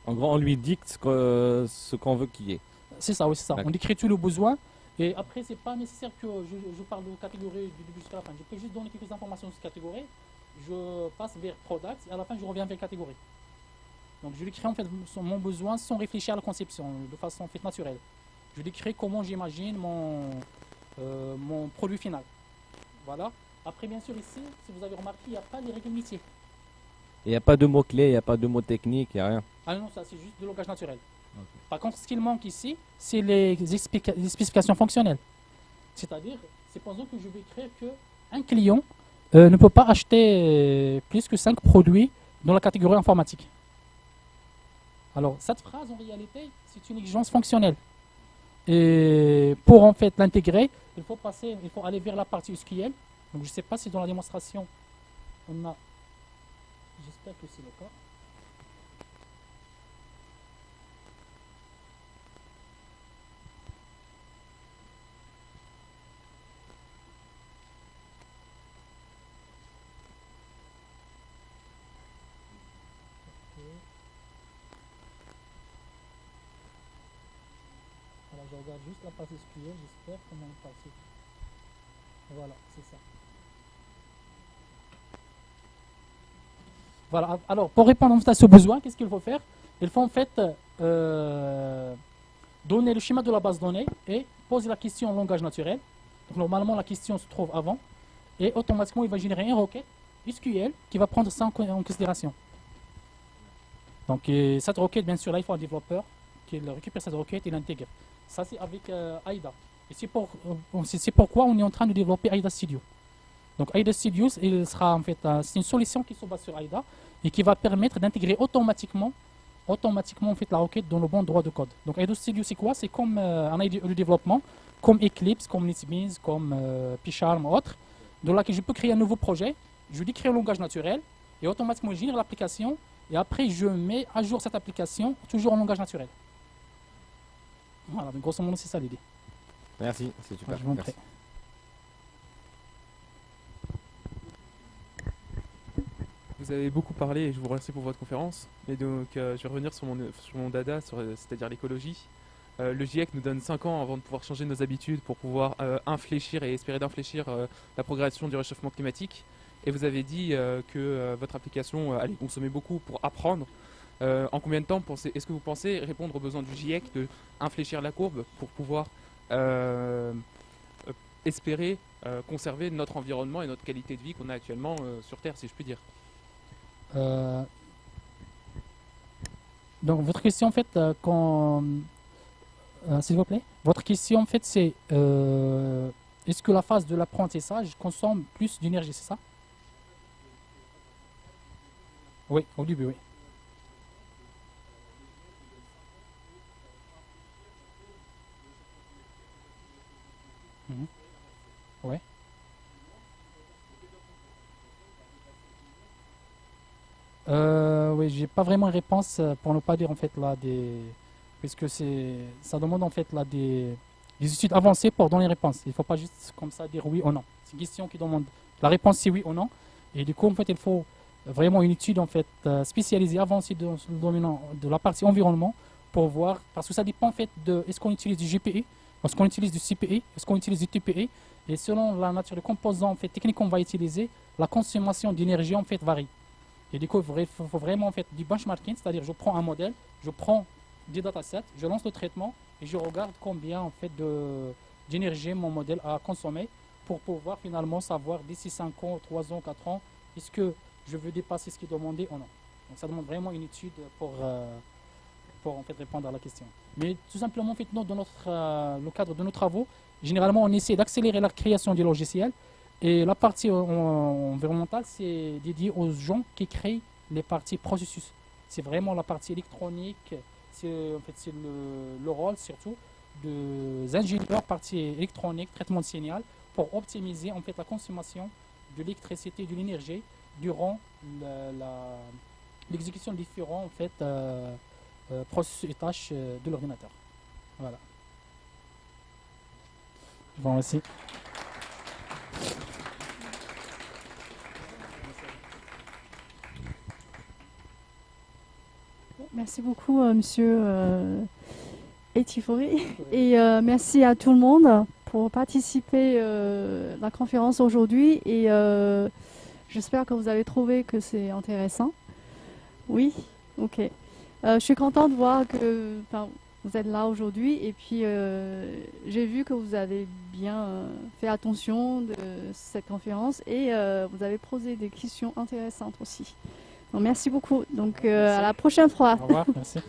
En gros, on lui dicte ce qu'on veut qu'il y ait. C'est ça, oui, c'est ça. On décrit tout le besoin. Et après, c'est pas nécessaire que je parle de catégorie du début jusqu'à la fin. Je peux juste donner quelques informations sur catégorie. Je passe vers product et à la fin, je reviens vers catégorie. Donc, je décris en fait mon besoin sans réfléchir à la conception, de façon en fait naturelle. Je décris comment j'imagine mon produit final. Voilà. Après, bien sûr, ici, si vous avez remarqué, il n'y a pas les règles métiers. Il n'y a pas de mots-clés, il n'y a pas de mots techniques, il n'y a rien. Ah non, ça, c'est juste du langage naturel. Par contre, ce qu'il manque ici, c'est les spécifications fonctionnelles. C'est-à-dire, supposons que je vais écrire qu'un client ne peut pas acheter plus que 5 produits dans la catégorie informatique. Alors, cette phrase, en réalité, c'est une exigence fonctionnelle. Et pour en fait l'intégrer, il faut aller vers la partie SQL. Donc, je ne sais pas si dans la démonstration, on a... J'espère que c'est le cas. Alors je regarde juste la partie SQL, j'espère qu'on a une partie. Voilà, c'est ça. Voilà, alors pour répondre en fait à ce besoin, qu'est-ce qu'il faut faire? Il faut en fait donner le schéma de la base de données et poser la question en langage naturel. Donc normalement la question se trouve avant et automatiquement il va générer une requête SQL qui va prendre ça en considération. Donc cette requête, bien sûr, là il faut un développeur qui récupère cette requête et l'intègre. Ça c'est avec AIDA. Et c'est pourquoi on est en train de développer AIDA Studio. Donc AIDA Studio, c'est une solution qui se base sur AIDA et qui va permettre d'intégrer automatiquement en fait la requête dans le bon droit de code. Donc AIDA Studio c'est quoi? C'est comme un IDE de développement, comme Eclipse, comme NetBeans, comme PyCharm ou autre, dans laquelle je peux créer un nouveau projet, je décris un langage naturel et automatiquement je génère l'application et après je mets à jour cette application toujours en langage naturel. Voilà, donc grosso modo c'est ça l'idée. Merci, c'est super. Je vous en prie. Vous avez beaucoup parlé et je vous remercie pour votre conférence. Et donc, je vais revenir sur mon dada, c'est-à-dire l'écologie. Le GIEC nous donne 5 ans avant de pouvoir changer nos habitudes pour pouvoir infléchir et espérer d'infléchir la progression du réchauffement climatique. Et vous avez dit que votre application allait consommer beaucoup pour apprendre. En combien de temps est-ce que vous pensez répondre aux besoins du GIEC de infléchir la courbe pour pouvoir espérer conserver notre environnement et notre qualité de vie qu'on a actuellement sur Terre, si je puis dire? Donc votre question en fait, s'il vous plaît, votre question en fait c'est est-ce que la phase de l'apprentissage consomme plus d'énergie, c'est ça? Oui, au début, oui. Ouais. Oui, j'ai pas vraiment une réponse pour ne pas dire en fait là puisque ça demande en fait là des études avancées pour donner une réponse. Il faut pas juste comme ça dire oui ou non. C'est une question qui demande la réponse c'est oui ou non Et du coup, en fait, il faut vraiment une étude en fait, spécialisée, avancée dans le domaine de la partie environnement pour voir, parce que ça dépend en fait de est-ce qu'on utilise du GPE, est-ce qu'on utilise du CPE, est-ce qu'on utilise du TPE, et selon la nature des composants en fait, techniques qu'on va utiliser, la consommation d'énergie en fait varie. Et du coup, il faut vraiment en fait, du benchmarking, c'est-à-dire je prends un modèle, je prends des datasets, je lance le traitement et je regarde combien en fait, d'énergie mon modèle a consommé pour pouvoir finalement savoir d'ici 5 ans, 3 ans, 4 ans, est-ce que je veux dépasser ce qui est demandé ou non. Donc ça demande vraiment une étude pour en fait, répondre à la question. Mais tout simplement, en fait, dans le cadre de nos travaux, généralement, on essaie d'accélérer la création du logiciel. Et la partie environnementale, c'est dédié aux gens qui créent les parties processus. C'est vraiment la partie électronique, c'est en fait, c'est le rôle surtout des ingénieurs partie électronique, traitement de signal, pour optimiser en fait, la consommation de l'électricité et de l'énergie durant l'exécution de différents en fait, processus et tâches de l'ordinateur. Voilà. Bon, aussi. Merci beaucoup, monsieur Etifori. Et merci à tout le monde pour participer à la conférence aujourd'hui. Et j'espère que vous avez trouvé que c'est intéressant. Oui, ok. Je suis contente de voir que vous êtes là aujourd'hui. Et puis, j'ai vu que vous avez bien fait attention de cette conférence et vous avez posé des questions intéressantes aussi. Donc, merci beaucoup. Donc, à la prochaine fois. Au revoir, merci.